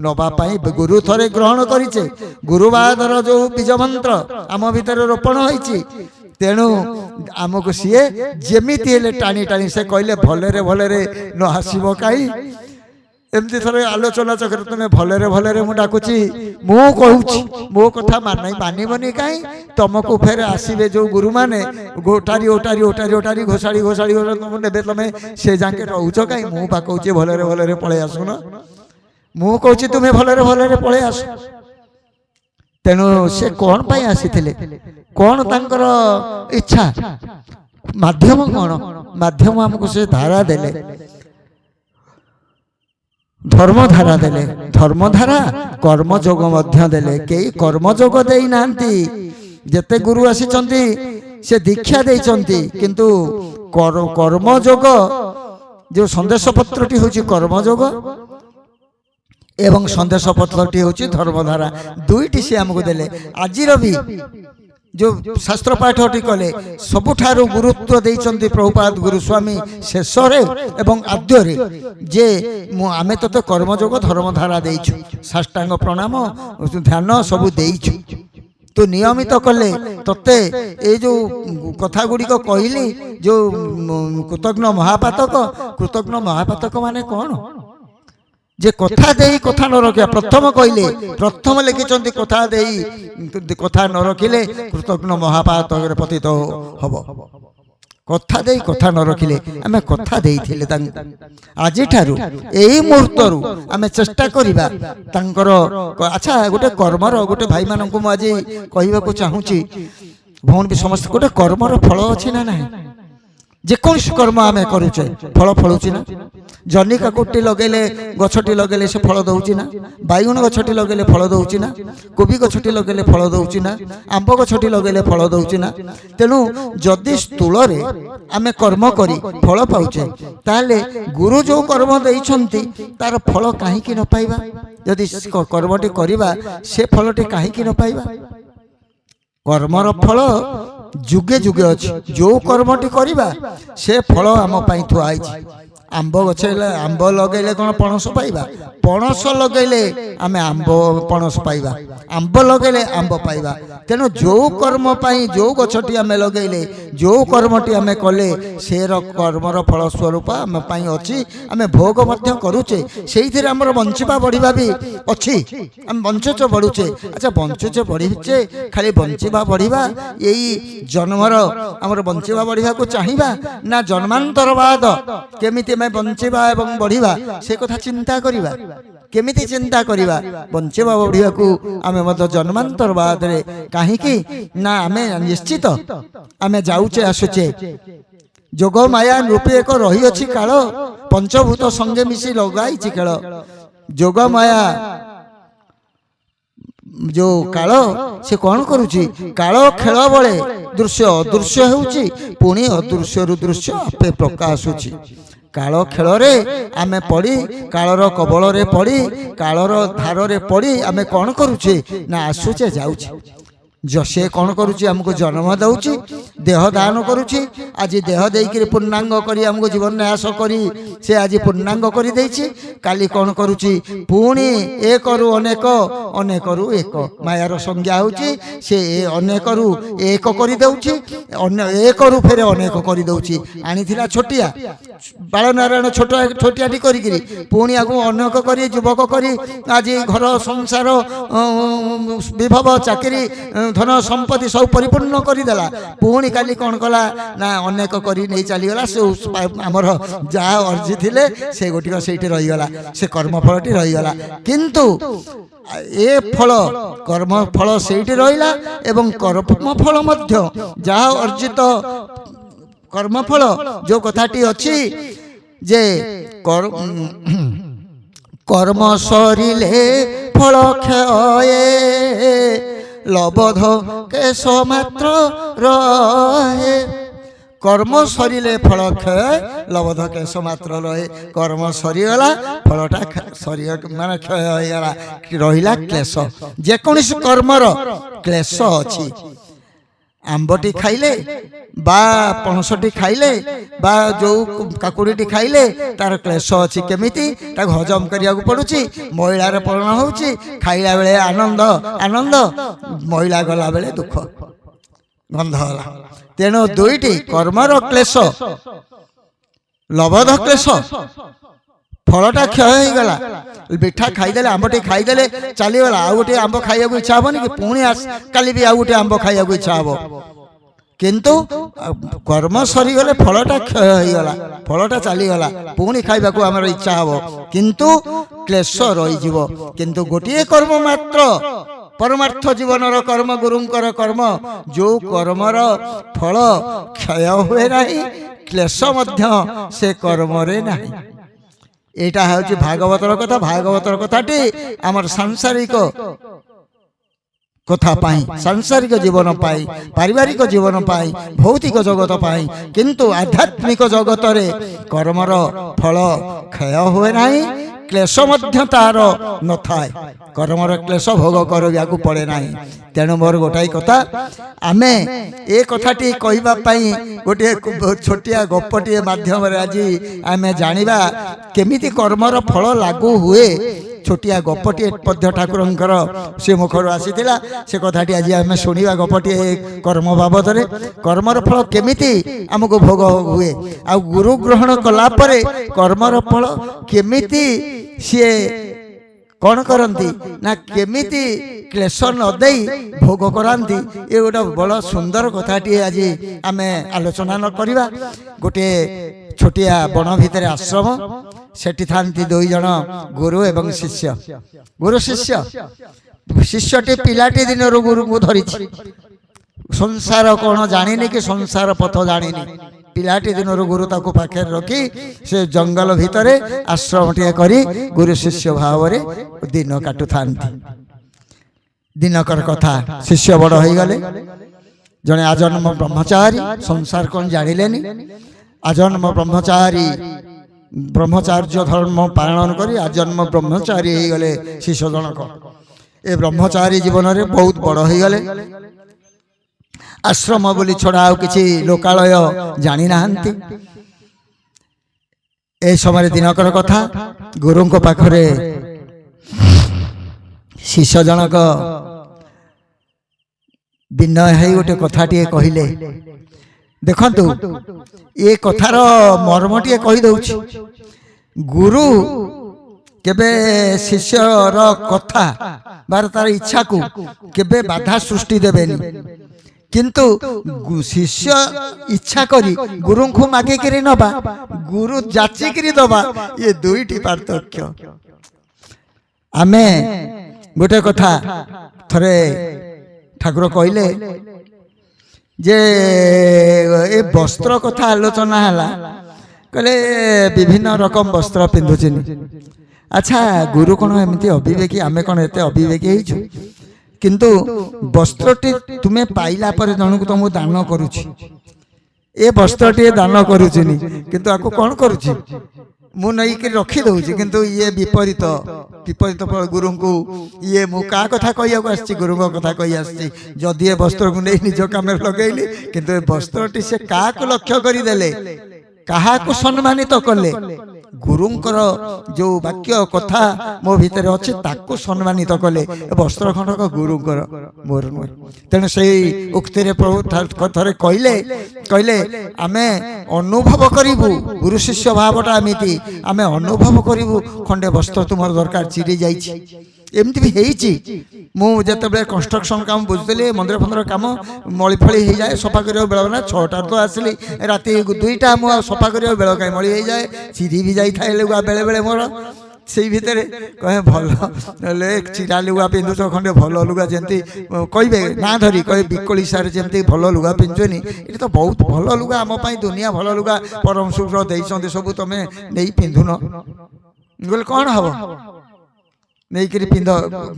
ନବା ପାଇଁ ଗୁରୁ ଥରେ ଗ୍ରହଣ କରିଛେ। ଗୁରୁବାଦର ଯୋଉ ବୀଜ ମନ୍ତ୍ର ଆମ ଭିତରେ ରୋପଣ ହୋଇଛି, ତେଣୁ ଆମକୁ ସିଏ ଯେମିତି ହେଲେ ଟାଣି ଟାଣି, ସେ କହିଲେ ଭଲରେ ଭଲରେ ନ ଆସିବ କାହିଁ। ଏମିତି ଥରେ ଆଲୋଚନା ଚକ୍ର, ତୁମେ ଭଲରେ ଭଲରେ ମୁଁ ଡାକୁଛି, ମୁଁ କହୁଛି ମୋ କଥା ମାନିବନି କାହିଁ? ତମକୁ ଫେରେ ଆସିବେ ଯୋଉ ଗୁରୁମାନେ ଓଟାରି ଓଟାରି ଓଟାରି ଓଟାରି ଘୋଷାଡ଼ି ଘୋଷାଡ଼ି ନେବେ, ତମେ ସେ ଯାକେ ରହୁଛ କାହିଁ? ମୁଁ ବା କହୁଛି ଭଲରେ ଭଲରେ ପଳେଇ ଆସୁନ, ମୁଁ କହୁଛି ତୁମେ ଭଲରେ ଭଲରେ ପଳେଇ ଆସ। ତେଣୁ ସେ କ'ଣ ପାଇଁ ଆସିଥିଲେ, କ'ଣ ତାଙ୍କର ଇଚ୍ଛା, ମାଧ୍ୟମ କ'ଣ? ମାଧ୍ୟମ ଆମକୁ ସେ ଧାରା ଦେଲେ, ଧର୍ମଧାରା ଦେଲେ, ଧର୍ମଧାରା କର୍ମଯୋଗ ମଧ୍ୟ ଦେଲେ। କେହି କର୍ମଯୋଗ ଦେଇନାହାନ୍ତି। ଯେତେ ଗୁରୁ ଆସିଛନ୍ତି ସେ ଦୀକ୍ଷା ଦେଇଛନ୍ତି, କିନ୍ତୁ କର୍ମଯୋଗ ଯୋଉ ସନ୍ଦେଶ ପତ୍ରଟି ହେଉଛି କର୍ମଯୋଗ ଏବଂ ସନ୍ଦେଶ ପତ୍ରଟି ହେଉଛି ଧର୍ମଧାରା। ଦୁଇଟି ସେ ଆମକୁ ଦେଲେ। ଆଜିର ବି जो शास्त्र पाठटी कले सबुठारु गुरुत्व देइचंती प्रभुपाद गुरुस्वामी शेषरे एवं आद्यरे जे आमे तते कर्मयोग धर्मधारा देइछु, साष्टांग प्रणाम ध्यान सबु देइछु। तो नियमित कले तते ए जो कथा गुड़िक कहली जो कृतज्ञ महापातक माने कौन जे कथा देई कथा न रखिया प्रथम कहले प्रथम लिखिचंती कथा देई कथा न रखिले कृतज्ञ महापातक पतित हब। कथा देई कथा न रखिले आमे कथा देइथिले तां आजि ठारु एई मुहूर्तरु आमे चेष्टा करिबा तांकर। अच्छा गोटे कर्मर गोटे भाई मानकु मु आजि कहिबाकू चाहूची भौन भी समस्त गोटे कर्मर फल अछि ना नाही। जेकोसी कर्म आमे करूचे फल फलुची ना। जन्नी काकुटी लगेले गछटी लगेले से फल दउची ना। बाइगण गछटी लगेले फल दउची ना। कोबी गछटी लगेले फल दउची ना। आंब गछटी लगेले फल दउची ना। तेनु जदि स्थूल रे आमे कर्म करी फल पाउचे ताले गुरु जो कर्म देइछंती तार फल काहे कि न पाइबा। जदि कर्मटी करिबा से फलटी काहे कि न पाइबा। कर्मर फल जुगे जुगे अच्छी। जो कर्मटी करिबा से फल आम पाई थुआ आइछि। आंब गछ आंब लगेले कौन पणस पाइबा। पणस लगेले आमे आंब पणस पाइबा। आंब लगेले आंब पाइबा। तेणु जो कर्म पाई जो गछटी आमे लगेले जो कर्मटी आमे कले सेर कर्मर फल स्वरूप आम पाई अछि। आमे भोग मध्य करूचे सेइथिरे हमर बंचिबा बढ़िबा भी अछि। आम बंचुचे बढ़ुचे। अच्छा बंचुचे बढ़िचे खाली बंचिबा बढ़िबा एई जन्मर हमर बंचिबा बढ़िबा को चाहिबा ना जन्मांतर बाद केमिति ଆମେ ବଞ୍ଚିବା ଏବଂ ବଢ଼ିବା ସେ କଥା ଚିନ୍ତା କରିବା। କେମିତି ଚିନ୍ତା କରିବା? ବଞ୍ଚିବା ବଢ଼ିବାକୁ ଆମେ ମଧ୍ୟ ଜନ୍ମାନ୍ତର ବାଦରେ କାହିଁକି ନା ଆମେ ନିଶ୍ଚିତ ଆମେ ଯାଉଛେ ଆସୁଛେ। ଯୋଗ ମାୟା ରୂପେ ଏକ ରହିଅଛି କାଳ, ପଞ୍ଚଭୂତ ସଙ୍ଗେ ମିଶି ଲଗାଇଛି ଖେଳ। ଯୋଗ ମାୟା ଯୋଉ କାଳ ସେ କଣ କରୁଛି? କାଳ ଖେଳ ବଳେ ଦୃଶ୍ୟ ଅଦୃଶ୍ୟ ହେଉଛି, ପୁଣି ଅଦୃଶ୍ୟରୁ ଦୃଶ୍ୟ ଆପେ ପ୍ରକାଶୁଛି। କାଳ ଖେଳରେ ଆମେ ପଡ଼ି, କାଳର କବଳରେ ପଡ଼ି, କାଳର ଧାରରେ ପଡ଼ି ଆମେ କଣ କରୁଛେ ନା ଆସୁଛେ ଯାଉଛେ। ସେ କଣ କରୁଛି? ଆମକୁ ଜନ୍ମ ଦେଉଛି, ଦେହ ଦାନ କରୁଛି। ଆଜି ଦେହ ଦେଇକିରି ପୂର୍ଣ୍ଣାଙ୍ଗ କରି ଆମକୁ ଜୀବନ ନ୍ୟାସ କରି ସେ ଆଜି ପୂର୍ଣ୍ଣାଙ୍ଗ କରିଦେଇଛି। କାଲି କଣ କରୁଛି? ପୁଣି ଏକରୁ ଅନେକ, ଅନେକରୁ ଏକ। ମାୟାର ସଂଜ୍ଞା ହେଉଛି ସେ ଅନେକରୁ ଏକ କରିଦେଉଛି, ଏକରୁ ଫେରେ ଅନେକ କରିଦେଉଛି। ଆଣିଥିଲା ଛୋଟିଆ ବାଳନାରାୟଣ ଛୋଟିଆଟି କରିକିରି, ପୁଣି ଆକୁ ଅନେକ କରି ଯୁବକ କରି ଆଜି ଘର ସଂସାର ବିଭବ ଚାକିରି ଧନ ସମ୍ପତ୍ତି ସବୁ ପରିପୂର୍ଣ୍ଣ କରିଦେଲା। ପୁଣି କାଲି କଣ କଲା ନା ଅନେକ କରି ନେଇ ଚାଲିଗଲା। ସେ ଆମର ଯାହା ଅର୍ଜିଥିଲେ ସେ ଗୋଟିକ ସେଇଠି ରହିଗଲା, ସେ କର୍ମଫଳଟି ରହିଗଲା। କିନ୍ତୁ ଏ ଫଳ କର୍ମଫଳ ସେଇଠି ରହିଲା ଏବଂ କର୍ମଫଳ ମଧ୍ୟ ଯାହା ଅର୍ଜିତ କର୍ମଫଳ ଯୋଉ କଥାଟି ଅଛି ଯେ କର୍ମ ସରିଲେ ଫଳ କ୍ଷୟ, ଲବଧ କେଶ ମାତ୍ର ରହେ। কর্ম সরিলে ফল ক্ষয়, লবধ কেশ মাত্র রহে। কর্ম সরিগলা, ফলটা মানে ক্ষয় হয়ে গলা, রহিলা ক্লেশ। যেকୌଣସି কর্মর ক্লেশ অছি। আম্বটি খাইলে বা পণসটি খাইলে বা ଯେଉଁ କାକୁଡ଼ିଟି ଖାଇଲେ ତାର କ୍ଲେଶ ଅଛି। କେମିତି? ତାକୁ ହଜମ କରିବାକୁ ପଡ଼ୁଛି, ମଇଳାରେ ପରିଣତ ହେଉଛି। ଖାଇଲା ବେଳେ ଆନନ୍ଦ ଆନନ୍ଦ, ମଇଳା ଗଲା ବେଳେ ଦୁଃଖ ଗନ୍ଧ ହେଲା। ତେଣୁ ଦୁଇଟି କର୍ମର କ୍ଲେଶ, ଲବଧ କ୍ଲେଶ, ଫଳଟା କ୍ଷୟ ହେଇଗଲା। ମିଠା ଖାଇଦେଲେ, ଆମ୍ବଟି ଖାଇଦେଲେ ଚାଲିଗଲା, ଆଉ ଗୋଟେ ଆମ୍ବ ଖାଇବାକୁ ଇଚ୍ଛା ହବନି କି? ପୁଣି କାଲି ବି ଆଉ ଗୋଟେ ଆମ୍ବ ଖାଇବାକୁ ଇଚ୍ଛା ହବ। କିନ୍ତୁ କର୍ମ ସରିଗଲେ ଫଳଟା କ୍ଷୟ ହେଇଗଲା, ଫଳଟା ଚାଲିଗଲା, ପୁଣି ଖାଇବାକୁ ଆମର ଇଚ୍ଛା ହବ, କିନ୍ତୁ କ୍ଲେଶ ରହିଯିବ। କିନ୍ତୁ ଗୋଟିଏ କର୍ମ ମାତ୍ର ପରମାର୍ଥ ଜୀବନର କର୍ମ, ଗୁରୁଙ୍କର କର୍ମ, ଯେଉଁ କର୍ମର ଫଳ କ୍ଷୟ ହୁଏ ନାହିଁ, କ୍ଲେଶ ମଧ୍ୟ ସେ କର୍ମରେ ନାହିଁ। এইটা হচ্ছে ভাগবতর কথা। ভাগবতর কথাটি আমার সাংসারিক কথা পাই, সাংসারিক জীবন পাই, পারিবারিক জীবন পাই, ভৌতিক জগত পাই। কিন্তু আধ্যাত্মিক জগতরে কর্মর ফল ক্ষয় হুয়ে না, ক্লেশ মধ্য তার নথায়। কর্মর ক্লেশ ভোগ କରିବାକୁ পড়ে না। তেণু মোর গোটাই কথা, আমি এ কথাটি কহিবা পাই গোটিয়ে ছোটিয়া গপটিয়ে মাধ্যমে আজি আমি জানিবা কেমিতি কর্মর ফল লাগু হুয়ে। ଛୋଟିଆ ଗପଟିଏ ମଧ୍ୟ ଠାକୁରଙ୍କର ସେ ମୁଖରୁ ଆସିଥିଲା। ସେ କଥାଟି ଆଜି ଆମେ ଶୁଣିବା ଗପଟିଏ କର୍ମ ବାବଦରେ। କର୍ମର ଫଳ କେମିତି ଆମକୁ ଭୋଗ ହୁଏ, ଆଉ ଗୁରୁ ଗ୍ରହଣ କଲା ପରେ କର୍ମର ଫଳ କେମିତି ସିଏ କ'ଣ କରନ୍ତି ନା କେମିତି କ୍ଲେଶ ନ ଦେଇ ଭୋଗ କରାନ୍ତି। ଏ ଗୋଟେ ବଡ଼ ସୁନ୍ଦର କଥାଟିଏ ଆଜି ଆମେ ଆଲୋଚନା ନ କରିବା। ଗୋଟିଏ ଛୋଟିଆ ବଣ ଭିତରେ ଆଶ୍ରମ, ସେଠି ଥାନ୍ତି ଦୁଇ ଜଣ ଗୁରୁ ଏବଂ ଶିଷ୍ୟ। ଗୁରୁ ଶିଷ୍ୟ, ଶିଷ୍ୟଟି ପିଲାଟି ଦିନରୁ ଗୁରୁଙ୍କୁ ଧରିଛି, ସଂସାର କ'ଣ ଜାଣିନି କି ସଂସାର ପଥ ଜାଣିନି। ପିଲାଟି ଦିନରୁ ଗୁରୁ ତାକୁ ପାଖରେ ରଖି ସେ ଜଙ୍ଗଲ ଭିତରେ ଆଶ୍ରମଟିଏ କରି ଗୁରୁ ଶିଷ୍ୟ ଭାବରେ ଦିନ କାଟୁଥାନ୍ତି। ଦିନକର କଥା, ଶିଷ୍ୟ ବଡ଼ ହେଇଗଲେ, ଜଣେ ଆଜନ୍ମ ବ୍ରହ୍ମଚାରୀ, ସଂସାର କ'ଣ ଜାଣିଲେନି। ଆଜନ୍ମ ବ୍ରହ୍ମଚାରୀ, ବ୍ରହ୍ମଚାର୍ଯ୍ୟ ଧର୍ମ ପାଳନ କରି ଆଜନ୍ମ ବ୍ରହ୍ମଚାରୀ ହେଇଗଲେ ଶିଷ୍ୟ ଜଣକ। ଏ ବ୍ରହ୍ମଚାରୀ ଜୀବନରେ ବହୁତ ବଡ଼ ହେଇଗଲେ। ଆଶ୍ରମ ବୋଲି ଛଡ଼ା ଆଉ କିଛି ଲୋକାଳୟ ଜାଣିନାହାନ୍ତି। ଏ ସମୟରେ ଦିନକର କଥା, ଗୁରୁଙ୍କ ପାଖରେ ଶିଷ୍ୟ ଜଣକ ବିନୟ ହେଇ ଗୋଟେ କଥାଟିଏ କହିଲେ। ଦେଖନ୍ତୁ, ଏ କଥାର ମର୍ମଟିଏ କହିଦେଉଛି। ଗୁରୁ କେବେ ଶିଷ୍ୟର କଥା ବା ତାର ଇଚ୍ଛାକୁ କେବେ ବାଧା ସୃଷ୍ଟି ଦେବେନି। किंतु शिष्य इच्छा करी गुरु को मागिकी नबा गुरु जाचिकी दबा ये दुईटी पार्थक्य। आमे गोटे कथा थरे ठाकुर कहले जे ए वस्त्र कथा आलोचना है कहले विभिन्न रकम वस्त्र पिंधुचिन। अच्छा गुरु कौन एमती अविवेकी आमे कौन एते अविवेकी होइछु किंतु वस्त्रटी तुम्हें पाइला पर जनक तुमको दान करुछि ए वस्त्रटी दान करुछिनी किंतु आको कौन करुछि मु नहीं कि रखी दउछि किंतु ये विपरीत विपरीत गुरु को ये मु का कथा कहिया को आछि गुरु को कथा कहि आछि जदि ए वस्त्र को नहीं निज काम लगैली किंतु ए वस्त्रटी से का को लक्ष्य करी देले कहा को सम्मानित कले गुरुंकर जो वाक्य कथा मो भितर अच्छे ताको सम्मानित कले वस्त्र खंडक गुरुंकर मोर नुहे तेणु से उक्ति प्रभु थे कहले कहले आमे अनुभव करूँ गुरु शिष्य भावटा एमती आमे अनुभव करूँ खंडे वस्त्र तुम दरकार चिरी जाइए एमती भी होती मुझे कंस्ट्रक्शन काम बुझुली मंदिर फंदिर काम मली फली हो जाए सफा कर बेल ना 6टार तो आसली राति 2टा मुझे सफा कर बेल कहीं मली हो जाए चिरी भी जाए लुगा बेले बेले मोर से भितर कहे भल चिरा लुगा पिंधुच खंडे भल लुगा जमी कहे ना धरी कहे बिकोली सारे जमी भल लुगा पिंधुनी ये तो बहुत भल लुगा आम दुनिया भल लुगा परम शुक्र देते सब तुम नहीं पिंधुन बोले कौन हम नहीं करी पिंध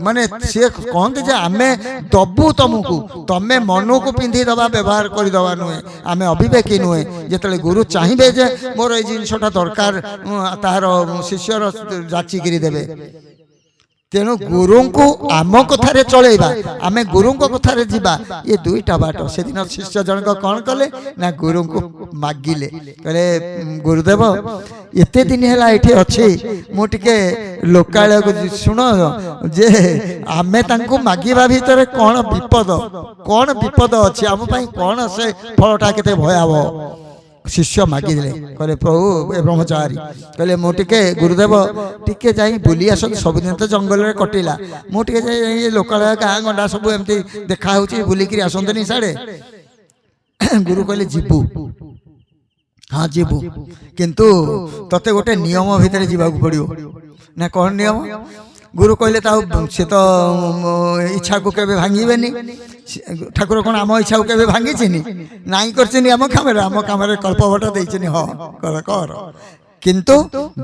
माने सी कहते जे आमे दबू तुमको तमें मन को पिंधि दबा व्यवहार कर दबा नुहे आमे अविवेकी नुहे जिते गुरु चाहिए जे मोर ये जिनटा दरकार तार शिष्यर जाचिकी देवे तेणु गुरु को आम कथार चलैबा आमे गुरु कथार जीवा ये दुईटा बाट से दिन शिष्य जनक कौन कले ना गुरु को मागिले कहले गुरुदेव एते दिन है ये अच्छे मुझे लोकालय को शुण जे आमे तांको मागिबा भितर कौन विपद अच्छी आम कौन से फलटा केते भयावह शिष्य मागिदे कहले प्रभु ए ब्रह्मचारी कहले मुझे गुरुदेव टिके जाई बुली आस सब दिन तो जंगल में कटिला मुझे जाए लोकालय गाँ गंडा सब एमती देखा हो बुलिकी आसतनी साड़े गुरु कहले जीवु हाँ जीवु किंतु तते गोटे नियम भितर जीवाक पड़ो ना कौन नियम गुरु कहले से तो इच्छा को केबे भांगीबेनी ठाकुर कौन आम इच्छा को केबे भांगीचिनी नाई करछिनी आम कामरे कल्पवट देइछिनी ह कर कर किंतु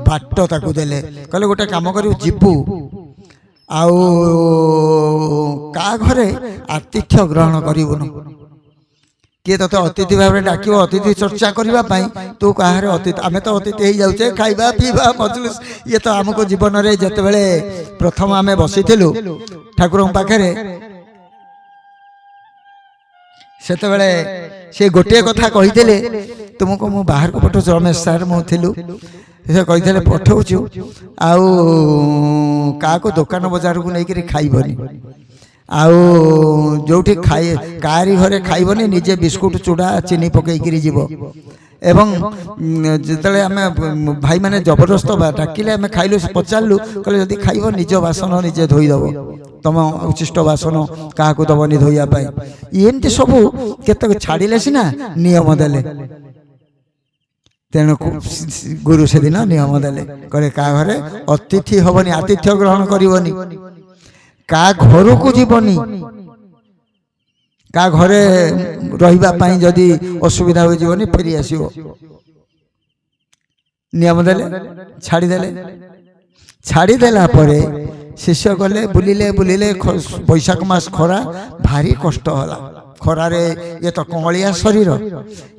बाट ताकू देले कहले गोटे काम करू जीवु आउ का घरे आतिथ्य ग्रहण करिवनु किए तो अतिथि भाव में डाक अतिथि चर्चा करने तू कह अतिथि आम तो अतिथि हो जाऊे खाइबा पीवा मजलिस ये तो आमको जीवन में जिते प्रथम आम बसी ठाकुर पाखे से से गोटे कथा कही तुमको मु बाहर को पठौ रमेश सार मुलू से कही पठाऊँ आउ क्या दुकान बजार को लेकर खाइबनी आउ जो खाई कारि घरे खाइबनी निजे बिस्कुट चूड़ा चीनी पकईकरी जीव एवं जिते आम भाई मैंने जबरदस्त डाकिले आम खाइलु पचारू कहले जदि खाइब निज बासन निजे धोईदेव तुम उचिष्ट बासन क्या दबनी धोइबाई एमती सब केत छाड़े सीना नियम देले तेणु गुरु से दिन नियम देले कहले क्या घरे अतिथि हबनी आतिथ्य ग्रहण करनी का घर को जीवनी का घरे रही जदि असुविधा हो जीवनी फेरी आसो नियम देले छाड़देला शिष्य गले बुलिले बुलिले बैशाख मास खरा भारी कष्ट होला खरारे ये तो कंगलिया शरीर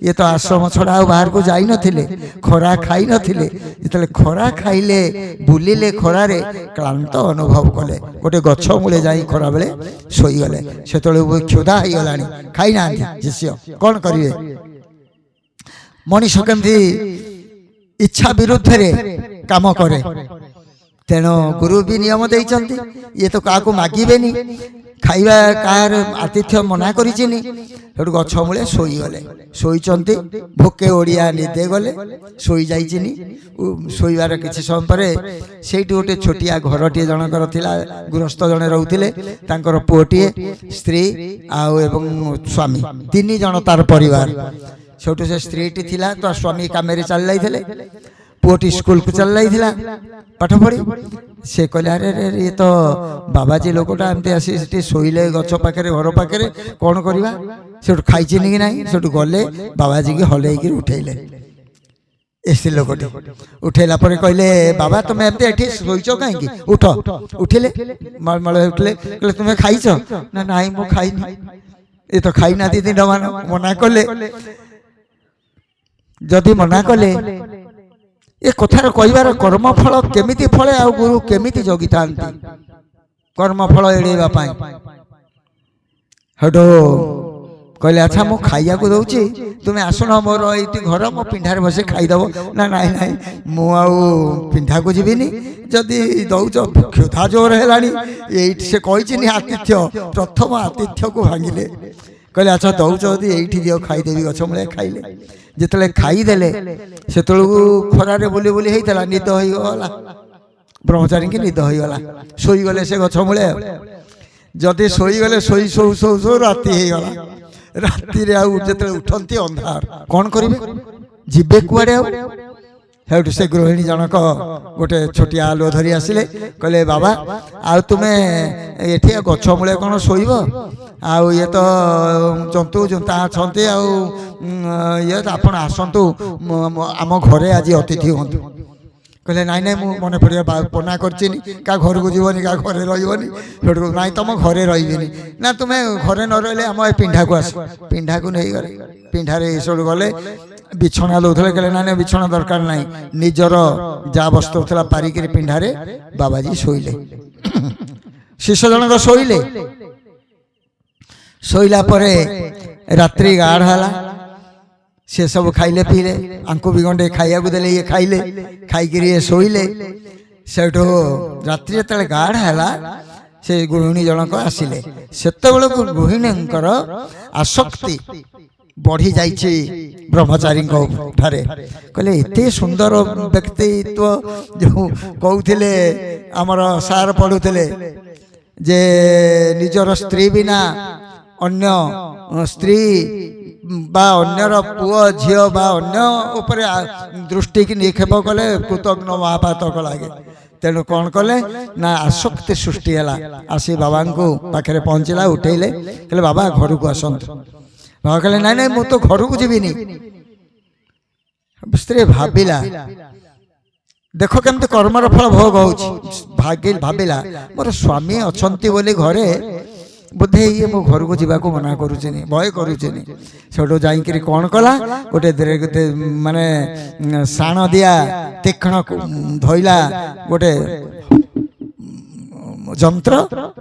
ये तो आश्रम छड़ा बाहर को जाई नथिले खरा खाई नथिले जिते खरा खाइले बुलिले खरारे क्लांत अनुभव कले गोटे गछ मूले जाई खरा बेले सोई गले से क्षुधा हो गलानी खाई ना शिष्य कौन करिवे मनीष केमती इच्छा विरुद्ध रे काम करे तेणु गुरु भी नियम देइचंती ये तो काको मागिबेनी खाइबा कार आतिथ्य मना करिचिनी हेटु गछ मूले सोई गले सोईचंती भोके ओडिया निदे गले सोई जाइचिनी सोईबार किछि समय परे सेठी गोटे छोटिया घरटी जनकर थिला गृहस्थ जने रहउथिले तांकर पुओटिए स्त्री आउ एवं स्वामी तीन जन तार परिवार सेठु से स्त्रीटी थिला तो स्वामी कामेरे चल जाइथिले पुओटी स्कूल को चल जाइथिला पाठ पढ़ी से कहले अरे अरे ये तो बाबाजी लोकटा एमती आसी शोले गच पाखे घर पाखे कौन करवा से खाई कि ना से गले बाबाजी की हल उठेले एसी लोकटी उठेला कहले बाबा तुम एमती शोच कहीं उठ उठिले मल उठिले कहले तुम्हें खाइच ना नाई मु खाई ये तो खाई ना दिन मना कले जदि मना कले ये कथार कहबार कर्मफल केमिति फले आ गुरु केमिति जगी थांती कर्मफल एड़ेबा पाई हेडो कहले अच्छा मु खाइया को दउची तुमे आसुन मोर एति घर मो पिंढार बसे खाई दबो ना नाई नाई मु आउ पिंढा को जीविनी जदि दउच क्षुधा जोर हेलानी एइट से कहिचिनी आतिथ्य प्रथम आतिथ्य को भांगिले कहले अच्छा दउच जदि एइठी दियो खाई देबी गछ मूले खाइले जितले खाईदेले से खरारे बुली बुली होता निद हो गला ब्रह्मचारी की निद हो गला शोईगले से गछ मूले जदि शोईगले शोई शो शो शो राति गला राति जो उठती अंधार कौन करेंगे जीवे कुआड़े हेटू से गृहिणी जनक गोटे छोटिया आलुओ धरी आसिले कहले बाबा आ तुम्हें एठी गछ मूले कौन शोइब आउ ये तो जंतु जुंता अच्छा ये आपण आसतु आम घरे आज अतिथि हूँ कहले नाई नाई मु मन पड़े पना कर क्या घर को जीवनी क्या घरे रही नाई तुम घरे रही ना तुम्हें घरे न रही आम पिंढा को आस पिंढा को नहीं गले पिंढारे सब गले बिछना दौले कहले ना बिछना दरकार ना निजर जा वस्तु था पारिक पिंढारे बाबाजी शोइले शिष्य जनक शोइले शोइला परे रात्रि गाढ़ है से सब खाइले पीले आंको भी गंडे खाइया को देले ये खाइले खाइक शोइले सेठो रात्रि जो गाढ़ है से गृहिणी जनक आसिले सेते गृहिणी आसक्ति बढ़ी जाइए ब्रह्मचारी ठारे कहले एते सुंदर व्यक्तित्व जो कहते आमर सार पढ़ुले जे निजर स्त्री बिना अन्य स्त्री बा अन्यर पुओ झील बा अन्य उपरे दृष्टि की निक्षेप कले कृतज्ञ महापातक लगे तेणु कौन कले ना आसक्ति सृष्टि है आसी बाबा को पाखे पहुँचला उठेले कहले बाबा घर को आसतु बाबा कहले ना ना मु तो घर को जीविनी स्त्री भाविला देखो केमती कर्मर फल भोग हो भाविला मोर स्वामी अच्छा बोली घरे बोधे ये मो घर को जीवा को मना करुचे भय करुचे सेठू जाइकरी कौन कला गोटे माने साण दिया तीक्ष्ण धइला गोटे जंत्र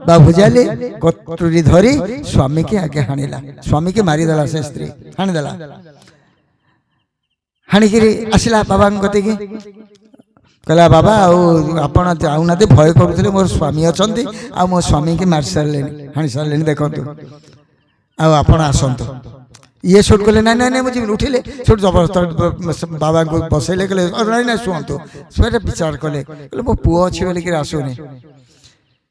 बा भुजाली कटुरी धरी स्वामी के आगे हाणिला स्वामी के मारिदेला से स्त्री हाणिदेला हाणिकी आसला बाबा कति कहला बाबा आपण आउना भय करुले मोर स्वामी अच्छा आ मो स्वामी की मारी सारे हाणी सारे देखु आपण आसतु ये सोट कहले ना ना मुझे उठिले सोट जबरदस्त बाबा को बसैले कहले ना ना शुणु से विचार कले कहले मो पुओ अच्छी बोलिक आसुनी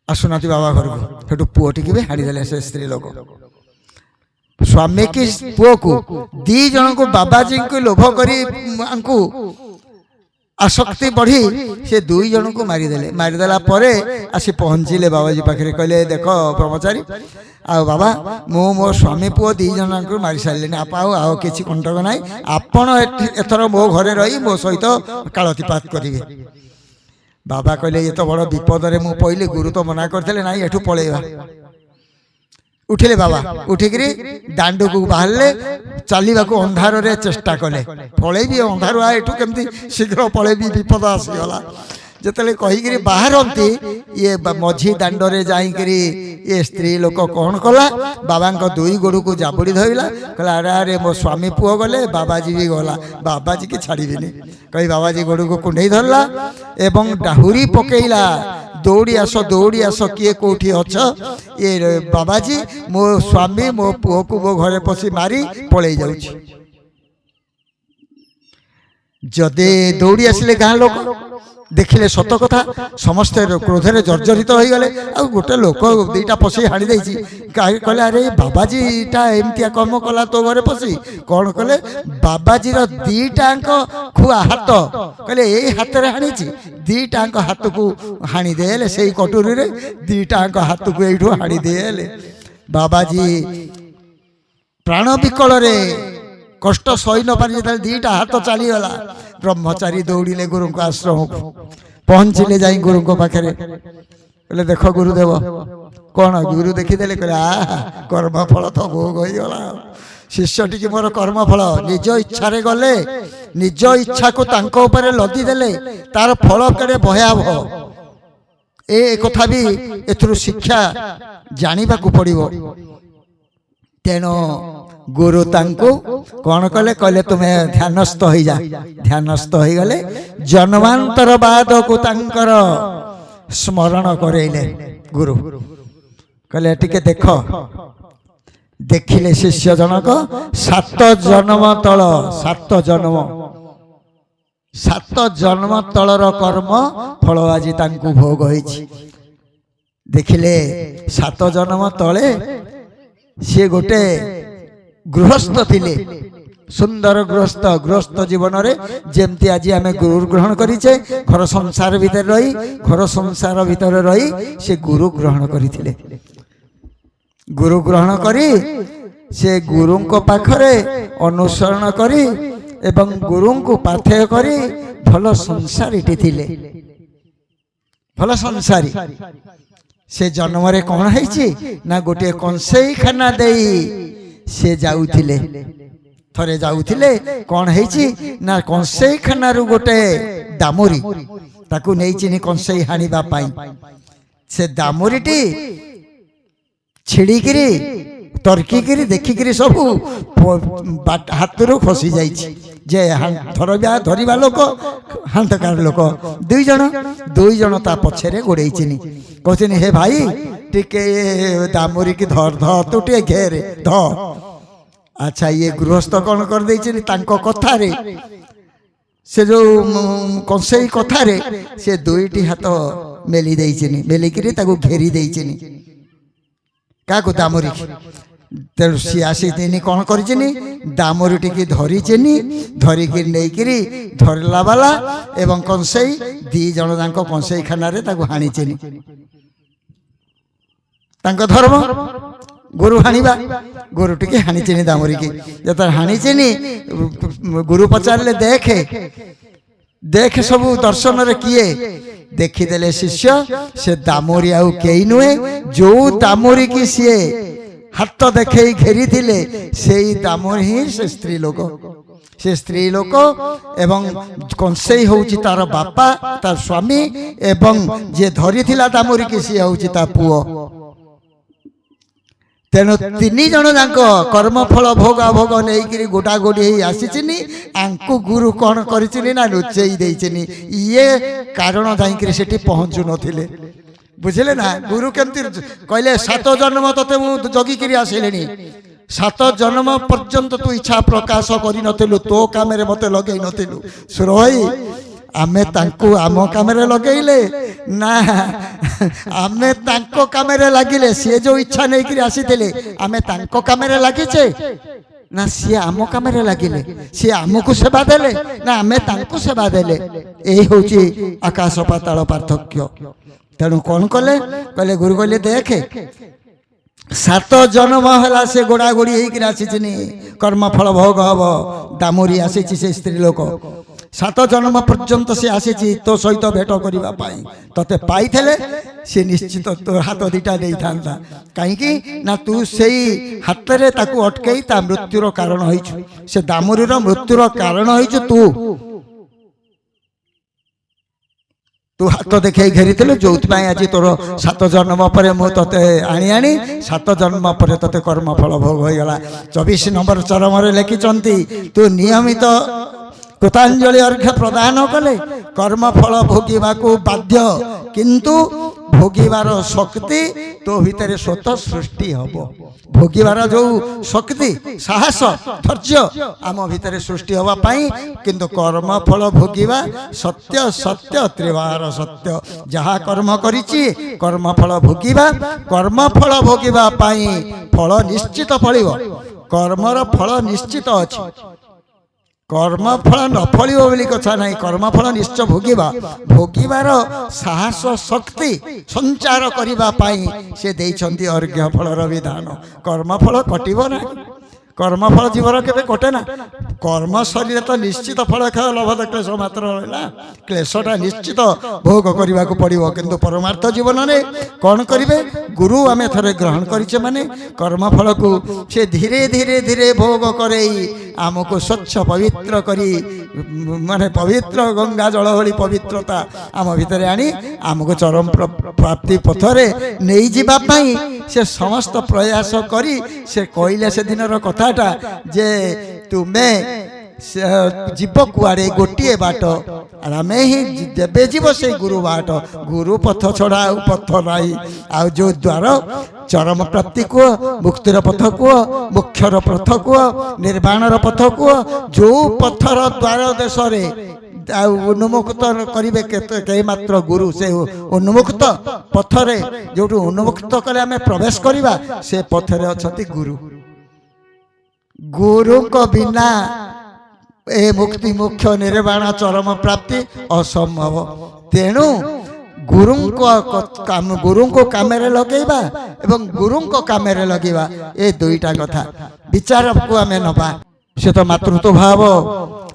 आसुना बाबा घर को सेठू पुओटी भी हाणीदे से स्त्री लोक स्वामी की पुओ को दी जन को बाबाजी को लोभ करी आसक्ति बढ़ी से दुई जन को मारिदेला परे आसी पहुँचले बाबाजी पाखे कहले देख ब्रह्मचारी आ बाबा मो मो स्वामी पुओ दी जन को मारी सारे आप किसी कंटक ना आपण एथर मो घरे रही मो सहित कालतीपात करेंगे बाबा कहले ये तो बड़ विपद में मु पहले गुरु तो मना करते ना एठू पलैबा उठिले बाबा उठिकी दांडू को बाहर चलने को अंधार रे चेष्टा कले पलैबी अंधार एठू केमती शीघ्र पलैबी विपद आसीगला ଯେତେବେଳେ କହିକିରି ବାହାରନ୍ତି ଇଏ ମଝି ଦାଣ୍ଡରେ ଯାଇକିରି ଏ ସ୍ତ୍ରୀ ଲୋକ କ'ଣ କଲା ବାବାଙ୍କ ଦୁଇ ଗୋଡ଼କୁ ଜାବୁଡ଼ି ଧରିଲା କହିଲା ଆରେ ଆରେ ମୋ ସ୍ୱାମୀ ପୁଅ ଗଲେ ବାବାଜୀ ବି ଗଲା ବାବାଜୀକି ଛାଡ଼ିବିନି କହି ବାବାଜୀ ଗୋଡ଼କୁ କୁଣ୍ଡେଇ ଧରିଲା ଏବଂ ଡାହୁରି ପକେଇଲା ଦୌଡ଼ି ଆସ କିଏ କୋଉଠି ଅଛ ଏ ବାବାଜୀ ମୋ ସ୍ୱାମୀ ମୋ ପୁଅକୁ ମୋ ଘରେ ପଶି ମାରି ପଳେଇ ଯାଉଛି ଯଦି ଦୌଡ଼ି ଆସିଲେ ଗାଁ ଲୋକ ଦେଖିଲେ ସତ କଥା ସମସ୍ତେ କ୍ରୋଧରେ ଜର୍ଜରିତ ହୋଇଗଲେ ଆଉ ଗୋଟେ ଲୋକ ଦୁଇଟା ପଶି ହାଣି ଦେଇଛି କହିଲେ ଆରେ ବାବାଜୀଟା ଏମିତିଆ କର୍ମ କଲା ତୋ ଘରେ ପଶି କ'ଣ କଲେ ବାବାଜୀର ଦିଟାଙ୍କ ଖୁଆ ହାତ କହିଲେ ଏଇ ହାତରେ ହାଣିଛି ଦିଟାଙ୍କ ହାତକୁ ହାଣି ଦେଲେ ସେଇ କଟୁରୀରେ ଦିଟାଙ୍କ ହାତକୁ ଏଇଠୁ ହାଣି ଦେଲେ ବାବାଜୀ ପ୍ରାଣ ବିକଳରେ କଷ୍ଟ ସହି ନ ପାରି ଯେତେବେଳେ ଦିଟା ହାତ ଚାଲିଗଲା ବ୍ରହ୍ମଚାରୀ ଦୌଡ଼ିଲେ ଗୁରୁଙ୍କ ଆଶ୍ରମକୁ ପହଞ୍ଚିଲେ ଯାଇ ଗୁରୁଙ୍କ ପାଖରେ କହିଲେ ଦେଖ ଗୁରୁଦେବ କ'ଣ ଗୁରୁ ଦେଖିଦେଲେ କହିଲେ କର୍ମଫଳ ତ ଭୋଗ ହେଇଗଲା ଶିଷ୍ୟ ଟିକେ ମୋର କର୍ମଫଳ ନିଜ ଇଚ୍ଛାରେ ଗଲେ ନିଜ ଇଚ୍ଛାକୁ ତାଙ୍କ ଉପରେ ଲଦି ଦେଲେ ତାର ଫଳ କେଡ଼େ ଭୟାବହ ଏ କଥା ବି ଏଥିରୁ ଶିକ୍ଷା ଜାଣିବାକୁ ପଡ଼ିବ ତେଣୁ ଗୁରୁ ତାଙ୍କୁ କ'ଣ କଲେ କହିଲେ ତୁମେ ଧ୍ୟାନସ୍ଥ ହେଇଯା ଧ୍ୟାନସ୍ଥ ହେଇଗଲେ ଜନ୍ମାନ୍ତର ବାଦକୁ ତାଙ୍କର ସ୍ମରଣ କରେଇଲେ ଗୁରୁ କହିଲେ ଟିକେ ଦେଖ ଦେଖିଲେ ଶିଷ୍ୟ ଜଣକ 7 ଜନ୍ମ ତଳ 7 ଜନ୍ମ ତଳର କର୍ମ ଫଳ ଆଜି ତାଙ୍କୁ ଭୋଗ ହେଇଛି ଦେଖିଲେ 7 ଜନ୍ମ ତଳେ ସିଏ ଗୋଟେ ଗୃହସ୍ଥ ଥିଲେ ସୁନ୍ଦର ଗୃହସ୍ଥ ଜୀବନରେ ଯେମିତି ଆଜି ଆମେ ଗୁରୁ ଗ୍ରହଣ କରିଛେ ଘର ସଂସାର ଭିତରେ ରହି ସେ ଗୁରୁ ଗ୍ରହଣ କରିଥିଲେ ଗୁରୁ ଗ୍ରହଣ କରି ସେ ଗୁରୁଙ୍କ ପାଖରେ ଅନୁସରଣ କରି ଏବଂ ଗୁରୁଙ୍କୁ ପାଥେୟ କରି ଭଲ ସଂସାରୀଟି ଥିଲେ ଭଲ ସଂସାରୀ ସେ ଜନ୍ମରେ କ'ଣ ହେଇଛି ନା ଗୋଟିଏ କଂସେଇଖାନା ଦେଇ ସେ ଯାଉଥିଲେ ଥରେ ଯାଉଥିଲେ କ'ଣ ହେଇଛି ନା କଂସେଇଖାନାରୁ ଗୋଟେ ଦାମୁରି ତାକୁ ନେଇଚିନି କଂସେଇ ହାଣିବା ପାଇଁ ସେ ଦାମୁରିଟି ଛିଡ଼ିକିରି ତର୍କିକିରି ଦେଖିକିରି ସବୁ ହାତରୁ ଖସି ଯାଇଛି ଯେ ଧରିବା ଲୋକ ହାନ୍ତକାର ଲୋକ ଦୁଇ ଜଣ ତା ପଛରେ ଗୋଡ଼େଇଚିନି କହୁଛନ୍ତି ହେ ଭାଇ ଟିକେ ଦାମୁରିକି ଧର ତୁ ଟିକେ ଘେରେ ଧ ଆଚ୍ଛା ଇଏ ଗୃହସ୍ଥ କ'ଣ କରିଦେଇଛନ୍ତି ତାଙ୍କ କଥାରେ ସେ ଯୋଉ କଂସେଇ କଥାରେ ସେ ଦୁଇଟି ହାତ ମେଲି ଦେଇଚିନି ମେଲିକିରି ତାକୁ ଘେରି ଦେଇଚିନି କାହାକୁ ଦାମୁରିକି ତେଣୁ ସିଏ ଆସିନି କ'ଣ କରିଚିନି ଦାମୁରିଟିକି ଧରିଚିନି ଧରିକି ନେଇକିରି ଧରିଲା ବାଲା ଏବଂ କଂସେଇ 2 ଜଣ ଯାକ କଂସେଇଖାନାରେ ତାକୁ ହାଣିଚିନି ତାଙ୍କ ଧର୍ମ ଗୁରୁ ହାଣିବା ଗୁରୁ ଟିକେ ହାଣିଚିନି ଦାମୁରିକି ଯେତେବେଳେ ହାଣିଚିନି ଗୁରୁ ପଚାରିଲେ ଦେଖେ ସବୁ ଦର୍ଶନରେ କିଏ ଦେଖିଦେଲେ ଶିଷ୍ୟ ସେ ଦାମୁରି ଆଉ କେହି ନୁହେଁ ଯୋଉ ଦାମୁରିକି ସିଏ ହାତ ଦେଖେଇ ଘେରିଥିଲେ ସେଇ ଦାମୁରି ହିଁ ସେ ସ୍ତ୍ରୀ ଲୋକ ଏବଂ କଂସେଇ ହେଉଛି ତାର ବାପା ତାର ସ୍ୱାମୀ ଏବଂ ଯିଏ ଧରିଥିଲା ଦାମୁରିକି ସିଏ ହେଉଛି ତା ପୁଅ ତେଣୁ 3 ଜଣ ଯାକ କର୍ମଫଳ ଭୋଗ ନେଇକିରି ଗୋଟା ଗୋଡ଼ି ହେଇ ଆସିଚିନି ଆଙ୍କୁ ଗୁରୁ କ'ଣ କରିଚିନି ନା ଲୁଚେଇ ଦେଇଚିନି ଇଏ କାରଣ ଯାଇକିରି ସେଠି ପହଞ୍ଚୁ ନଥିଲେ ବୁଝିଲେ ନା ଗୁରୁ କେମିତି କହିଲେ 7 ଜନ୍ମ ତତେ ମୁଁ ଜଗିକିରି ଆସିଲିଣି 7 ଜନ୍ମ ପର୍ଯ୍ୟନ୍ତ ତୁ ଇଚ୍ଛା ପ୍ରକାଶ କରିନଥିଲୁ ତୋ କାମରେ ମତେ ଲଗେଇ ନଥିଲୁ ସୁରଭାଇ ଆମେ ତାଙ୍କୁ ଆମ କାମରେ ଲଗେଇଲେ ନା ଆମେ ତାଙ୍କ କାମରେ ଲାଗିଲେ ସିଏ ଯୋଉ ଇଚ୍ଛା ନେଇକିରି ଆସିଥିଲେ ଆମେ ତାଙ୍କ କାମରେ ଲାଗିଛେ ନା ସିଏ ଆମ କାମରେ ଲାଗିଲେ ସିଏ ଆମକୁ ସେବା ଦେଲେ ନା ଆମେ ତାଙ୍କୁ ସେବା ଦେଲେ ଏଇ ହେଉଛି ଆକାଶ ପାତାଳ ପାର୍ଥକ୍ୟ ତେଣୁ କ'ଣ କଲେ କହିଲେ ଗୁରୁ କହିଲେ ଦେଖେ 7 ଜନ୍ମ ହେଲା ସେ ଗୋଡ଼ା ଗୋଡ଼ି ହେଇକିରି ଆସିଚିନି କର୍ମଫଳ ଭୋଗ ହବ ଦାମୁରି ଆସିଛି ସେ ସ୍ତ୍ରୀ ଲୋକ 7 ଜନ୍ମ ପର୍ଯ୍ୟନ୍ତ ସେ ଆସିଛି ତୋ ସହିତ ଭେଟ କରିବା ପାଇଁ ତତେ ପାଇଥିଲେ ସେ ନିଶ୍ଚିତ ତୋ ହାତ ଦିଟା ନେଇଥାନ୍ତା କାହିଁକି ନା ତୁ ସେଇ ହାତରେ ତାକୁ ଅଟକେଇ ତା ମୃତ୍ୟୁର କାରଣ ହେଇଛୁ ସେ ଦାମୁରିର ମୃତ୍ୟୁର କାରଣ ହେଇଛୁ ତୁ तू हाथ देखई घेरी जो आज तोर 7 जन्म पर मुझे आनी आनी 7 जन्म पर ते कर्मफल भोग हो गला। 24 नंबर चरम लिखिं तू नियमित कृतांजलि अर्घ्य प्रदान कले कर्मफल भोगिबा को बाध्य किंतु भोगिबार शक्ति तो भितर स्वतः सृष्टि हम भोगिबार जो शक्ति साहस धैर्य आम भितर सृष्टि होगापाई किंतु कर्मफल भोगिबा सत्य सत्य त्रिवार सत्य जहाँ कर्म करिछि कर्मफल भोगिबा कर्मफल भोगिबा पाई फल निश्चित फलिब कर्मर फल निश्चित अछि कर्मफल न फल बोली कथा नहीं कर्मफल निश्चय भोगिबा भोगिबार साहस शक्ति संचार करिबा पाई से देइछन्ति अर्घ्य फलर विधान कर्मफल कटिबो ना कर्मफल जीवन केबे कटे ना कर्म शरीर तो निश्चित फल खाओ लभद क्लेश मात्र रहा क्लेशटा निश्चित भोग करने को पड़ो किंतु परमार्थ जीवन में कौन करेंगे गुरु आम थे ग्रहण करें माने कर्मफल को से धीरे धीरे धीरे भोग करई आमको स्वच्छ पवित्र करी माने पवित्र गंगा जल भली पवित्रता आम भितर आनी आमको चरम प्राप्ति पथरे नहीं जीवा पाई से समस्त प्रयास करी से कहले से दिनर कथाटा जे तुमे जीव कुआड़े गोटे बाट आम ही देवे जीव से गुरु बाट गुरु पथ छड़ा पथ नाई आ जो द्वार चरम प्राप्ति को मुक्तिर पथ को मोक्षर पथ को निर्वाणर पथ को जो पथर द्वार देश उन्मुक्त करेंगे कई मात्र गुरु से उन्मुक्त पथरे जो उन्मुक्त कले आम प्रवेश करवा से पथरे अच्छा गुरु गुरु को बिना ए मुक्ति मोक्ष निर्वाण चरम प्राप्ति असंभव तेणु गुरु को काम लगेबा एवं गुरु को काम लगेबा ए दुईटा कथा विचार को आम नबा से तो मातृत्व भाव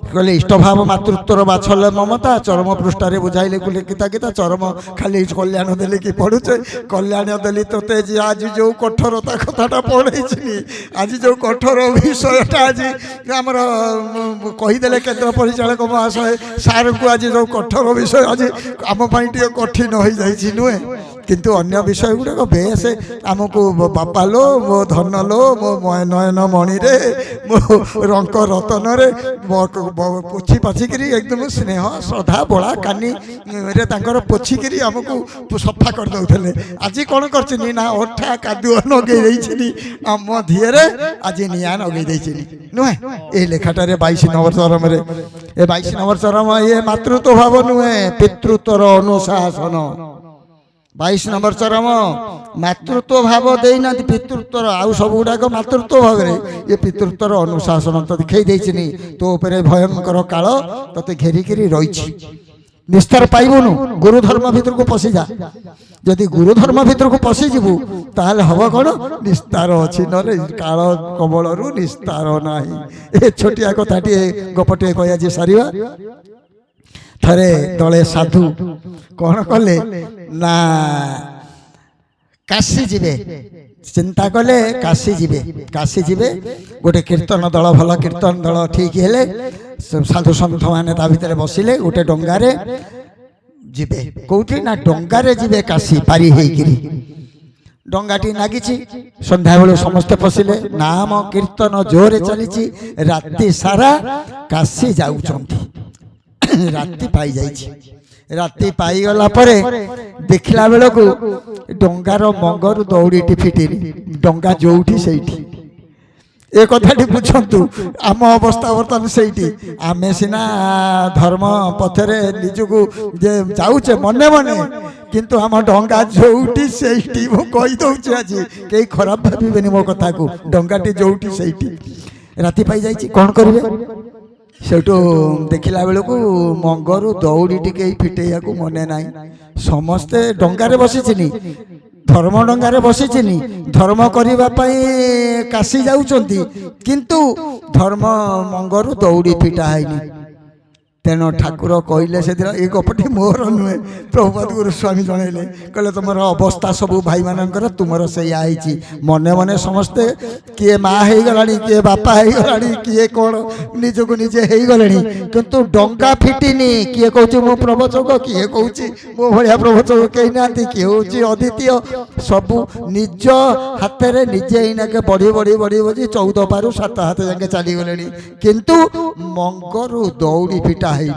कहले इष्ट भाव मातृत्वर बाछल ममता चरम पृष्ठारे बुझाइले लिखिता गीता चरम खाली कल्याण देली कि पढ़ुचे कल्याण देली तोते जी आज जो कठोरता कथाटा पढ़े आज जो कठोर विषयटा आज आमर कहीदे केन्द्र परिचालक महाशय सार को आज जो कठोर विषय आज आम कठिन हो जाए नुहे किंतु अन्य विषय गुड़ाक बेस आमको बापा लो मो धन लो मो नयन मणि रे मो रंक रतन रे पोछी पाचिकी एकदम स्नेह श्रद्धा बोला कानी रे तांकर पोछिकी आमको सफा कर दौले आज कौन कर ना अठा कादुआ नगे आम धीरे आज निआ नगे नुहे ये लेखाटे 22 नंबर चरम ए 22 नंबर चरम ये मातृत्व भाव नुहे पितृत्वर अनुशासन 22 नंबर चरम मातृत्व भाव देना पितृत्वर आउ सब गुड़ाक मातृत्व भाव ये पितृत्वर अनुशासन तो देखई देनी तो उपरे भयंकर काल तते घेरिकी रही निस्तार पाइबुनु गुरु धर्म भीतर को पशि जा जदि गुरु धर्म भीतर को पशिजु ताल हम कौन निस्तार अच्छी ना काल कबल निस्तार ना ए छोटिया कथाटी गपटे कह आज सारा थरे दले साधु कौन कले ना काशी जीवे चिंता कले काशी जीवे गोटे कीर्तन दल भल कीर्तन दल ठीक हेले साधु सन्थ मैंने भितर बसिले गोटे डंगारे जीवे कौटी ना डंगारे जीवे काशी पारी होइकिरी डंगाटी नागी संध्या बेलू समस्ते पशिले नाम कीर्तन जोरे चली राति सारा काशी जाउछंती राति पाई जाइए राति पाई गला परे देखला बेलू डंगार मंगरू दौड़ी फिटी डंगा जोठी सेठी ए कथाटी बुझंतु आम अवस्था बर्तमान सेठी आमे सिना धर्म पथरे निजको जे जाऊचे मने मने किंतु आम डंगा जोठी सेठी मु कहि दउचे आज कई खराब भाबिबेनी मो कथा को डंगाटी जोठी सेठी राति पाई जाइए कौन करिवे सेठू देखला बेलू मंगरू दौड़ी टी फिटेया को मने ना समस्ते डंगारे बसीचिनी धर्म डंगारे बसीचिनी धर्म करने काशी जाऊँच किंतु धर्म मंगरू दौड़ी फिटा है तेणु ठाकुर कहले से ये गपटी मोर नुहे प्रभुपाद गुरुस्वामी जनइले कहले तुम अवस्था सब भाई मानकर तुमर से आई मने मने समस्ते किए माँ हो गला किए बापा हो गला किए कौन निजक निजे हो गले किंतु डंका फिटिनी किए कौच मो प्रवचक किए कौच मो भाया प्रवचक कही ना किए हूँ अद्वितीय सबू निज हाथ में निजे इनाके बढ़ी बढ़ी बढ़ी बढ़ी 14 पारु 7 हाथ जाके चलीगले किंतु मंगरू दौड़ी फिटा है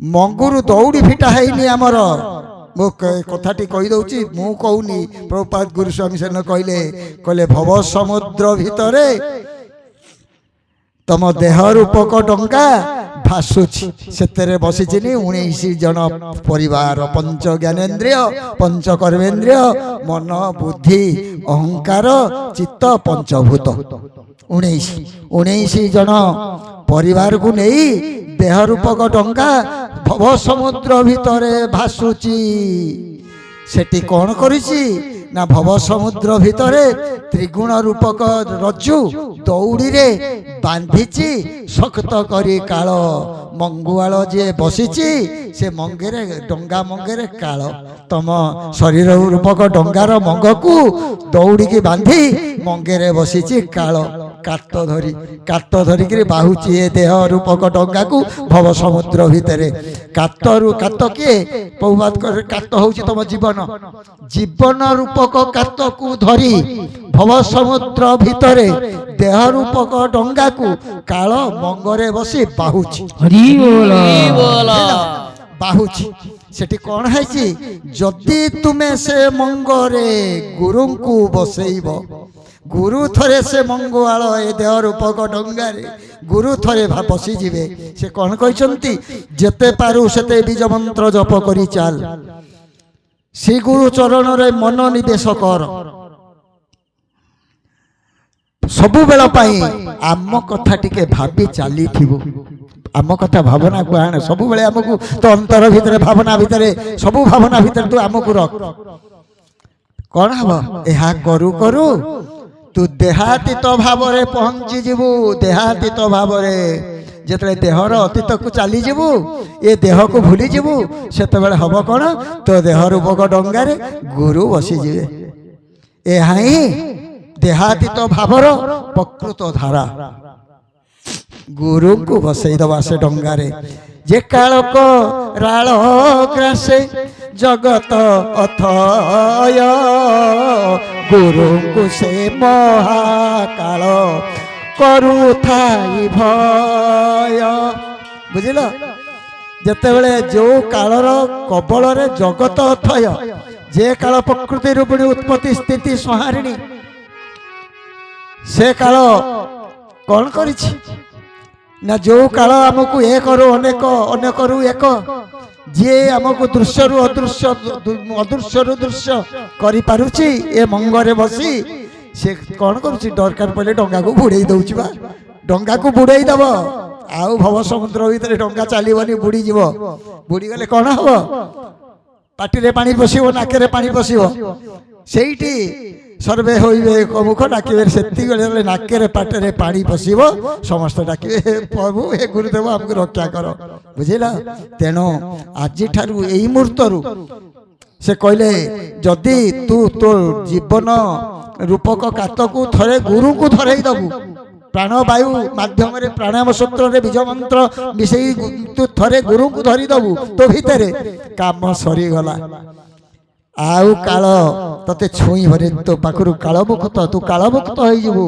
मंगरू दौड़ी फिटा है आमर मो कथाटी कहीदे मु कहूनी प्रभुपाद गुरुस्वामी सेन कहले कहले भव समुद्र भितरे तम देह रूपक डंका भासुची से बसीचिनी 19 जन परिवार पंच ज्ञानेन्द्रिय पंच कर्मेन्द्रिय मन बुद्धि अहंकार चित्त पंचभूत 19 जन परिवार को नहीं देह रूपक डंका भव समुद्र भितरे भासुची सेठी कौन करिछि ना भव समुद्र भितरे त्रिगुण रूपक रज्जु दौड़ी रे बांधिची शक्त करी काल मंगुआल जे बसीची से मंगेरे डंगा मंगेरे काल तम शरीर रूपक डंगार मंग को दौड़ी की बांधी मंगेरे बसीची काल कात धरिक बाहुची ए देह रूपक डंगा को भव समुद्र भितरे कात किए प्रभुपाद कात हूँ तुम जीवन जीवन रूपक कात को धरी भव समुद्र भितरे देह रूपक डंगा को काल मंगरे बसी बाहुची बाहुची सेठी कौन है जदि तुम्हें से मंगरे गुरु को बसैब गुरु थरे से मंगुआल ए देह रूपक डंगारे गुरु थरे बसी जीवे से कौन कहते जेते पारू सेते बीज मंत्र जप करी चाल श्री गुरु चरण रे मन निवेश कर सबु बेला पाई आम कथा टिके भाबी चली आम कथा भावना को आने सबु बेले आमको तो अंतर भितर भावना भितर सबु भावना भितर तू आमको रख कौन हम यह करू करू तू देहातीत भाव में पहुंची जीवु देहातीत भाव में जिते देहर अतीत को चली जीवु ये देह को भूली जीवु से हम कौन तो देह रूपक डंगारे गुरु बसी जीवे यह ही देहातीत भावर प्रकृत धारा गुरु को बसई दबा से डंगारे जे कालक राल ग्रासे जगत अथय गुरु को से महाकाल करुथाई भय बुझिल जते बेले जो कालर कबल रे जगत अथय जे काल प्रकृति रूपिणी उत्पत्ति स्थिति संहारिणी से काल कौन करिछि ना जो काल आमको एक अनेक अनेक एक जे आमको दृश्य रु अदृश्य अदृश्य रु दृश्य करि पारुछि ए मंगरे बसी से कौन करुछि दरकार पड़े डंगा को बुड़े दउछि बा डंगा को बुड़े दब आउ भव समुद्र भीतर डंगा चलीबनी बुड़ी जीव बुड़ी गले कौन हबो पाटी रे पानी पसिबो नाके रे पानी पसिबो सेठी सर्वे होइबे मुख डाकिबे सेति गले नाके रे पाटे रे पानी पसिबो समस्त डाकिबे प्रभु हे गुरुदेव हमको रक्षा करो बुझिला तेनो आज ठारू एई मुहूर्तरू से कहले जदि तू तो जीवन रूपक कात को थरे गुरु को थरई दबु प्राण वायु माध्यम रे प्राणायाम सूत्र रे बीज मंत्र मिसई तू थरे गुरु को धरी दबु तो भितरे काम सरी गला आउ काल तते छुई भरे तो पाखरु कालमुक्त तू कालमुक्त हो जीवु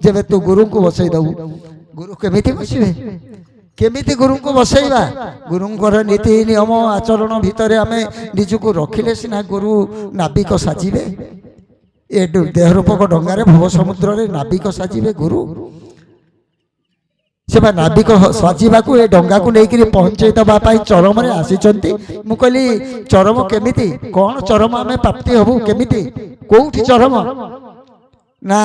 जेबे तू गुरु को बसई दबु गुरु केमिति बसिबे केमिति गुरु को बसैबा गुरुंकर नीति नियम आचरण भितरे आमे निजको रखिले सिना गुरु नाविक साजिबे ए देह रूपक डंगारे भव समुद्र रे नाविक साजिबे गुरु से नाविक साजिबा को ए डंगा को लेकिन पहुंचे दबा पाई चरम रे आसीचंती मु कहली चरम केमिति कौन चरम आमे प्राप्ति हबु केमिति कोउठी चरम ना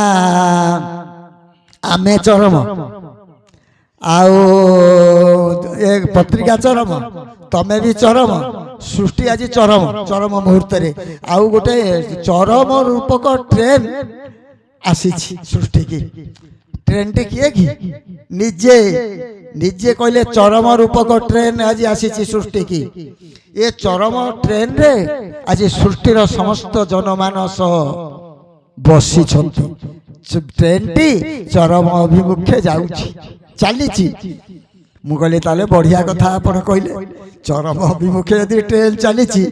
आमे चरम आउ एक पत्रिका चरम तमे भी चरम सृष्टि आज चरम चरम मुहूर्त रे आउ गोटे चरम रूपक ट्रेन आसी सृष्टि की ट्रेन टी किए कि निजे ନିଜେ କହିଲେ ଚରମ ରୂପକ ଟ୍ରେନ ଆଜି ଆସିଛି ସୃଷ୍ଟି କି। ଏ ଚରମ ଟ୍ରେନରେ ଆଜି ସୃଷ୍ଟିର ସମସ୍ତ ଜନମାନସ ବସିଛନ୍ତି। ଟ୍ରେନଟି ଚରମ ଅଭିମୁଖେ ଯାଉଛି, ଚାଲିଛି। ମୁଁ କହିଲି ତାହେଲେ ବଢିଆ କଥା ଆପଣ କହିଲେ, ଚରମ ଅଭିମୁଖେ ଯଦି ଟ୍ରେନ ଚାଲିଛି,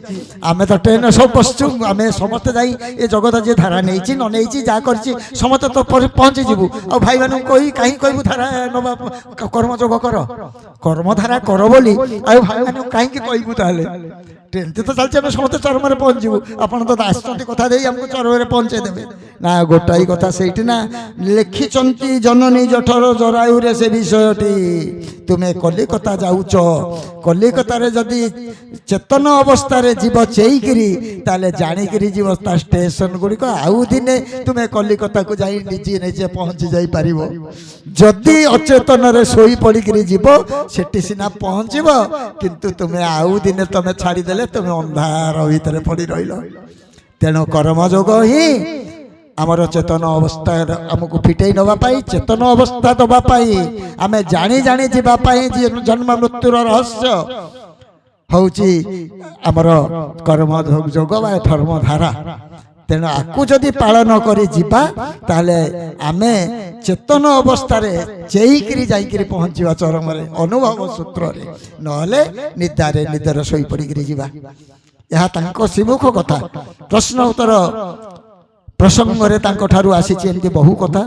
ଆମେ ତ ଟ୍ରେନରେ ସବୁ ବସିଛୁ, ଆମେ ସମସ୍ତେ ଯାଇ ଏ ଜଗତ ଯିଏ ଧାରା ନେଇଛି ନ ନେଇଛି ଯାହା କରିଛି ସମସ୍ତେ ତ ପହଞ୍ଚିଯିବୁ। ଆଉ ଭାଇମାନଙ୍କୁ କହି କାହିଁ କହିବୁ ଧାରା ନବା, କର୍ମଯୋଗ କର, କର୍ମଧାରା କର ବୋଲି ଆଉ ଭାଇମାନଙ୍କୁ କାହିଁକି କହିବୁ? ତାହେଲେ ଟ୍ରେନଟି ତ ଚାଲିଛି, ଆମେ ସମସ୍ତେ ଚରମରେ ପହଞ୍ଚିବୁ। ଆପଣ ତ ଆସିଛନ୍ତି କଥା ଦେଇ ଆମକୁ ଚରମରେ ପହଞ୍ଚେଇ ଦେବେ ନା? ଗୋଟାଇ କଥା ସେଇଠି ନା, ଲେଖିଛନ୍ତି ଜନନୀ ଜଠର ଜରାୟୁରେ ସେ ବିଷୟଟି। ତୁମେ କଲିକତା ଯାଉଛ, କଲିକତାରେ ଯଦି ଚେତନ ଅବସ୍ଥାରେ ଯିବ ଚେଇକିରି, ତାହେଲେ ଜାଣିକିରି ଯିବ ତା ଷ୍ଟେସନ ଗୁଡ଼ିକ। ଆଉ ଦିନେ ତୁମେ କଲିକତାକୁ ଯାଇ ନିଜେ ନିଜେ ପହଞ୍ଚି ଯାଇପାରିବ। ଯଦି ଅଚେତନରେ ଶୋଇ ପଡ଼ିକିରି ଯିବ, ସେଠି ସିନା ପହଞ୍ଚିବ, କିନ୍ତୁ ତୁମେ ଆଉ ଦିନେ ତମେ ଛାଡ଼ିଦେଲେ ତୁମେ ଅନ୍ଧାର ଭିତରେ ପଡ଼ି ରହିଲ। ତେଣୁ କର୍ମଯୋଗ ହିଁ ଆମର ଚେତନ ଅବସ୍ଥା ଆମକୁ ଫିଟେଇ ନେବା ପାଇଁ, ଚେତନ ଅବସ୍ଥା ଦେବା ପାଇଁ, ଆମେ ଜାଣି ଜାଣି ଯିବା ପାଇଁ ଜନ୍ମ ମୃତ୍ୟୁର ରହସ୍ୟ ହେଉଛି ଆମର କର୍ମଯୋଗ ବା ଧର୍ମଧାରା। ତେଣୁ ଆକୁ ଯଦି ପାଳନ କରି ଯିବା, ତାହେଲେ ଆମେ ଚେତନ ଅବସ୍ଥାରେ ଚେଇକିରି ଯାଇକିରି ପହଞ୍ଚିବା ଚରମରେ, ଅନୁଭବ ସୂତ୍ରରେ। ନହେଲେ ନିଦାରେ ନିଦରେ ଶୋଇପଡ଼ିକିରି ଯିବା। ଏହା ତାଙ୍କ ଶ୍ରୀମୁଖ କଥା। ପ୍ରଶ୍ନ ଉତ୍ତର ପ୍ରସଙ୍ଗରେ ତାଙ୍କ ଠାରୁ ଆସିଛି ଏମିତି ବହୁ କଥା।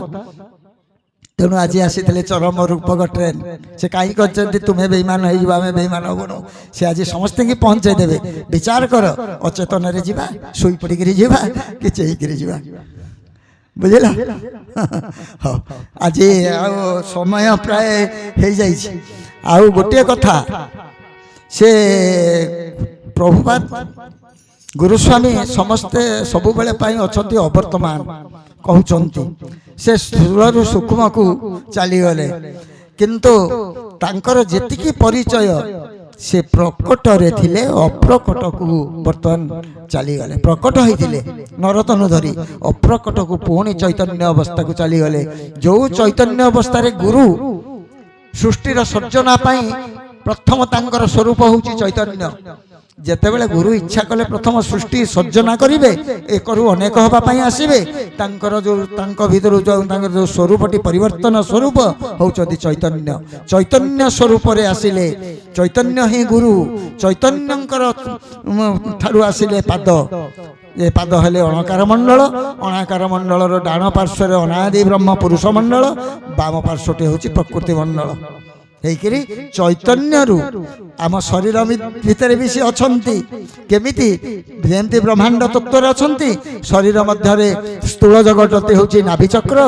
ତେଣୁ ଆଜି ଆସିଥିଲେ ଚରମ ରୂପକ ଟ୍ରେନ। ସେ କାହିଁ କହିଛନ୍ତି ତୁମେ ବେଇମାନ ହେଇଯିବ, ଆମେ ବେଇମାନ ହବୁନୁ। ସେ ଆଜି ସମସ୍ତଙ୍କୁ ପହଞ୍ଚେଇ ଦେବେ। ବିଚାର କର, ଅଚେତନରେ ଯିବା, ଶୋଇ ପଡ଼ିକିରି ଯିବା କି ଚେଇକିରି ଯିବା, ବୁଝିଲ? ହଉ, ଆଜି ଆଉ ସମୟ ପ୍ରାୟ ହେଇଯାଇଛି। ଆଉ ଗୋଟିଏ କଥା, ସେ ପ୍ରଭୁପାଦ ଗୁରୁସ୍ୱାମୀ ସମସ୍ତେ ସବୁବେଳେ ପାଇଁ ଅଛନ୍ତି ଅବର୍ତ୍ତମାନ କହୁଛନ୍ତି। ସେ ସ୍ଥୂଳରୁ ସୂକ୍ଷ୍ମକୁ ଚାଲିଗଲେ, କିନ୍ତୁ ତାଙ୍କର ଯେତିକି ପରିଚୟ ସେ ପ୍ରକଟରେ ଥିଲେ, ଅପ୍ରକଟକୁ ବର୍ତ୍ତମାନ ଚାଲିଗଲେ। ପ୍ରକଟ ହେଇଥିଲେ ନରତନୁ ଧରି, ଅପ୍ରକଟକୁ ପୁଣି ଚୈତନ୍ୟ ଅବସ୍ଥାକୁ ଚାଲିଗଲେ। ଯେଉଁ ଚୈତନ୍ୟ ଅବସ୍ଥାରେ ଗୁରୁ ସୃଷ୍ଟିର ସର୍ଜନା ପାଇଁ ପ୍ରଥମ ତାଙ୍କର ସ୍ୱରୂପ ହେଉଛି ଚୈତନ୍ୟ। ଯେତେବେଳେ ଗୁରୁ ଇଚ୍ଛା କଲେ ପ୍ରଥମ ସୃଷ୍ଟି ସର୍ଜନା କରିବେ, ଏକରୁ ଅନେକ ହେବା ପାଇଁ ଆସିବେ, ତାଙ୍କର ଯେଉଁ ତାଙ୍କ ଭିତରୁ ତାଙ୍କର ଯେଉଁ ସ୍ୱରୂପଟି ପରିବର୍ତ୍ତନ ସ୍ୱରୂପ ହେଉଛନ୍ତି ଚୈତନ୍ୟ। ଚୈତନ୍ୟ ସ୍ୱରୂପରେ ଆସିଲେ, ଚୈତନ୍ୟ ହିଁ ଗୁରୁ। ଚୈତନ୍ୟଙ୍କର ଠାରୁ ଆସିଲେ ପାଦ। ଏ ପାଦ ହେଲେ ଅଣକାର ମଣ୍ଡଳ। ଅଣାକାର ମଣ୍ଡଳର ଡାଣ ପାର୍ଶ୍ୱରେ ଅନାଦି ବ୍ରହ୍ମ ପୁରୁଷ ମଣ୍ଡଳ, ବାମ ପାର୍ଶ୍ୱଟି ହେଉଛି ପ୍ରକୃତି ମଣ୍ଡଳ। ହେଇକିରି ଚୈତନ୍ୟରୁ ଆମ ଶରୀର ଭିତରେ ବି ସେ ଅଛନ୍ତି। କେମିତି? ଯେମିତି ବ୍ରହ୍ମାଣ୍ଡ ତତ୍ତ୍ୱରେ ଅଛନ୍ତି, ଶରୀର ମଧ୍ୟରେ ସ୍ଥୂଳ ଜଗତଟି ହେଉଛି ନାଭିଚକ୍ର,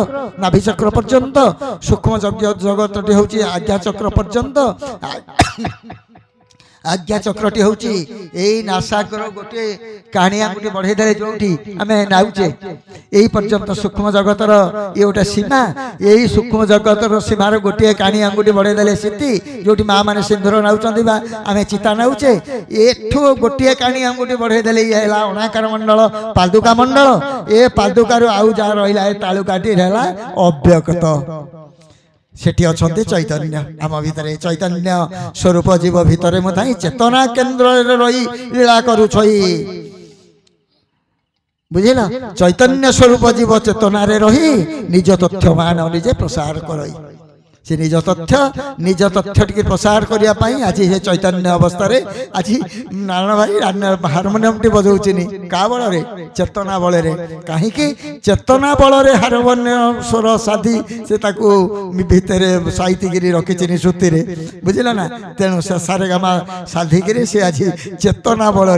ନାଭିଚକ୍ର ପର୍ଯ୍ୟନ୍ତ। ସୂକ୍ଷ୍ମ ଜଗତଟି ହେଉଛି ଆଜ୍ଞାଚକ୍ର ପର୍ଯ୍ୟନ୍ତ। आज्ञा चक्रटी हूँ यही नासागर गोटे काणी आंगुठी बढ़े देले जोटी आमे नाउचे यही पर्यंत सूक्ष्म जगतर ये गोटे सीमा यही सूक्ष्म जगतर सीमार गोटे काणी आंगुठी बढ़े देले सीति जोटी माँ मैंने सिंदूर नाउचंदी बा आमे चिता नाउचे एठू गोटे काणी आंगुठी बढ़े देले ये हैला अणाकार मंडल पादुका मंडल ए पादुकारु आउ जा रहिला ए तालुकाटी हैला अव्यक्त सेठी अछंती चैतन्य आम भितर चैतन्य स्वरूप जीव भितर मुई चेतना केन्द्र रही लीला करुछई बुझिला चैतन्य स्वरूप जीव चेतना रही निज तथ्य मान निजे प्रसार करई से निज तथ्य टी प्रसार करने आज ये चैतन्य अवस्था आज नारायण भाई हारमोनियम टी बजाऊनी का बल चेतना बल कहीं चेतना बल हारमोनियम स्वर साधी से भितर साइतिकी रखी निशुति बुझिला ना तेणु से सारे गामा साधिकी से आज चेतना बल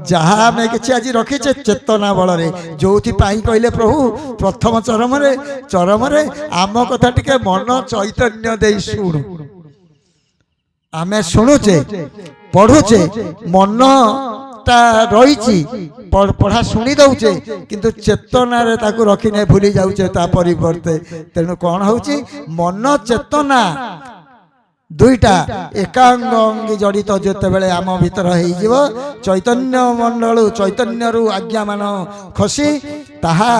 जहाँ आम कि आज रखीचे चेतना बल जो कहले प्रभु प्रथम चरम आम कथा टी मन चैतन्य दे शुणु आमे शुणुचे पढ़ुचे मन रही पढ़ा शुणी दौचे किंतु चेतना रे ताकू रखी नहीं भूली जाऊचे ता परिवर्ते तेणु कौन होची मन चेतना दुईटा एकांग अंगी जड़ित जिते बेले आम भीतर चैतन्य मंडल चैतन्य आज्ञा मान खसी ताहा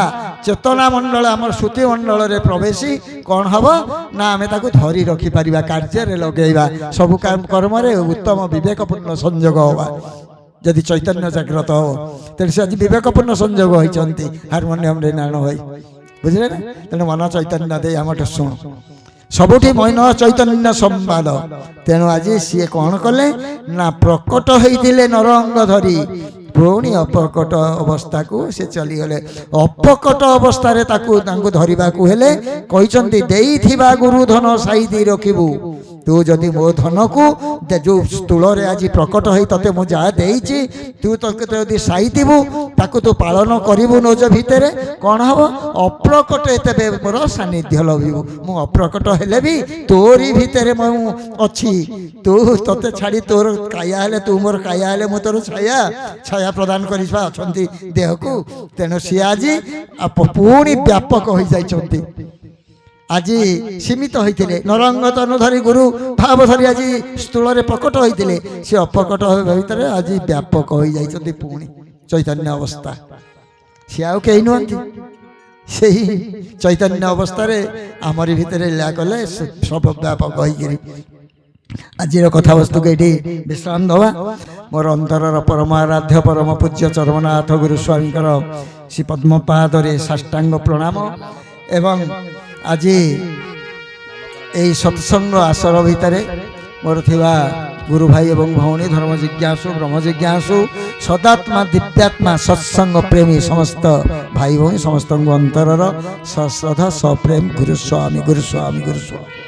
चेतना मंडल आम श्रुति मंडल रे प्रवेशी कौन हम ना आम धरी रखिपर कार्य लगेगा सब कर्म उत्तम विवेकपूर्ण संयोग हवा जदि चैतन्य जागृत हो तेणु से आज विवेकपूर्ण संयोग होती हारमोनियम रे नाण हो बुझे ना तेणु मन चैतन्य दे आम शुण सबुठी मन चैतन्य संवाद तेणु आज सी कौन कले ना प्रकट होते नरंग धरी पुणी अपकट अवस्था को से चलीगले अपकट अवस्था धरवा कहते गुरुधन साइदी रखिबू तू जदि मो धन को जो स्थूल आज प्रकट हो ते मुझे जहाँ देती तू तो साइबू ताकू तू पालन करू नोज भितर कौन हम अप्रकट तेरे मोर सानिध्य लभू मु अप्रकट हेले भी तोरी भितर अच्छी तू ते छाड़ी तोर काया हेले तू मोर काया हेले मु तोर छाया छाया प्रदान कर देह को तेणु सी आज पुणी व्यापक हो जाती आज सीमित होते नरंग तनु धरी गुरु भाव धरी आज स्थूल प्रकट होते सी अपकट भितर आज व्यापक हो जाती पुणी चैतन्य अवस्था सी आउ कहीं नुहति से चैतन्य अवस्था आमरी भितर लीला कले सब व्यापक हो आज कथावस्तु को ये विश्राम दवा मोर अंतर परम आराध्य परम पूज्य चरमनाथ गुरुस्वामी श्री पद्मपाद साष्टांग प्रणाम एवं आज यही सत्संग आसर भितर मोर थिबा गुरु भाई एवं भौणी धर्म जिज्ञासु ब्रह्म जिज्ञासु सदात्मा दिव्यात्मा सत्संग प्रेमी समस्त भाई भौणी समस्त अंतर सश्रद्धा सप्रेम गुरुस्वामी गुरुस्वामी गुरुस्वामी।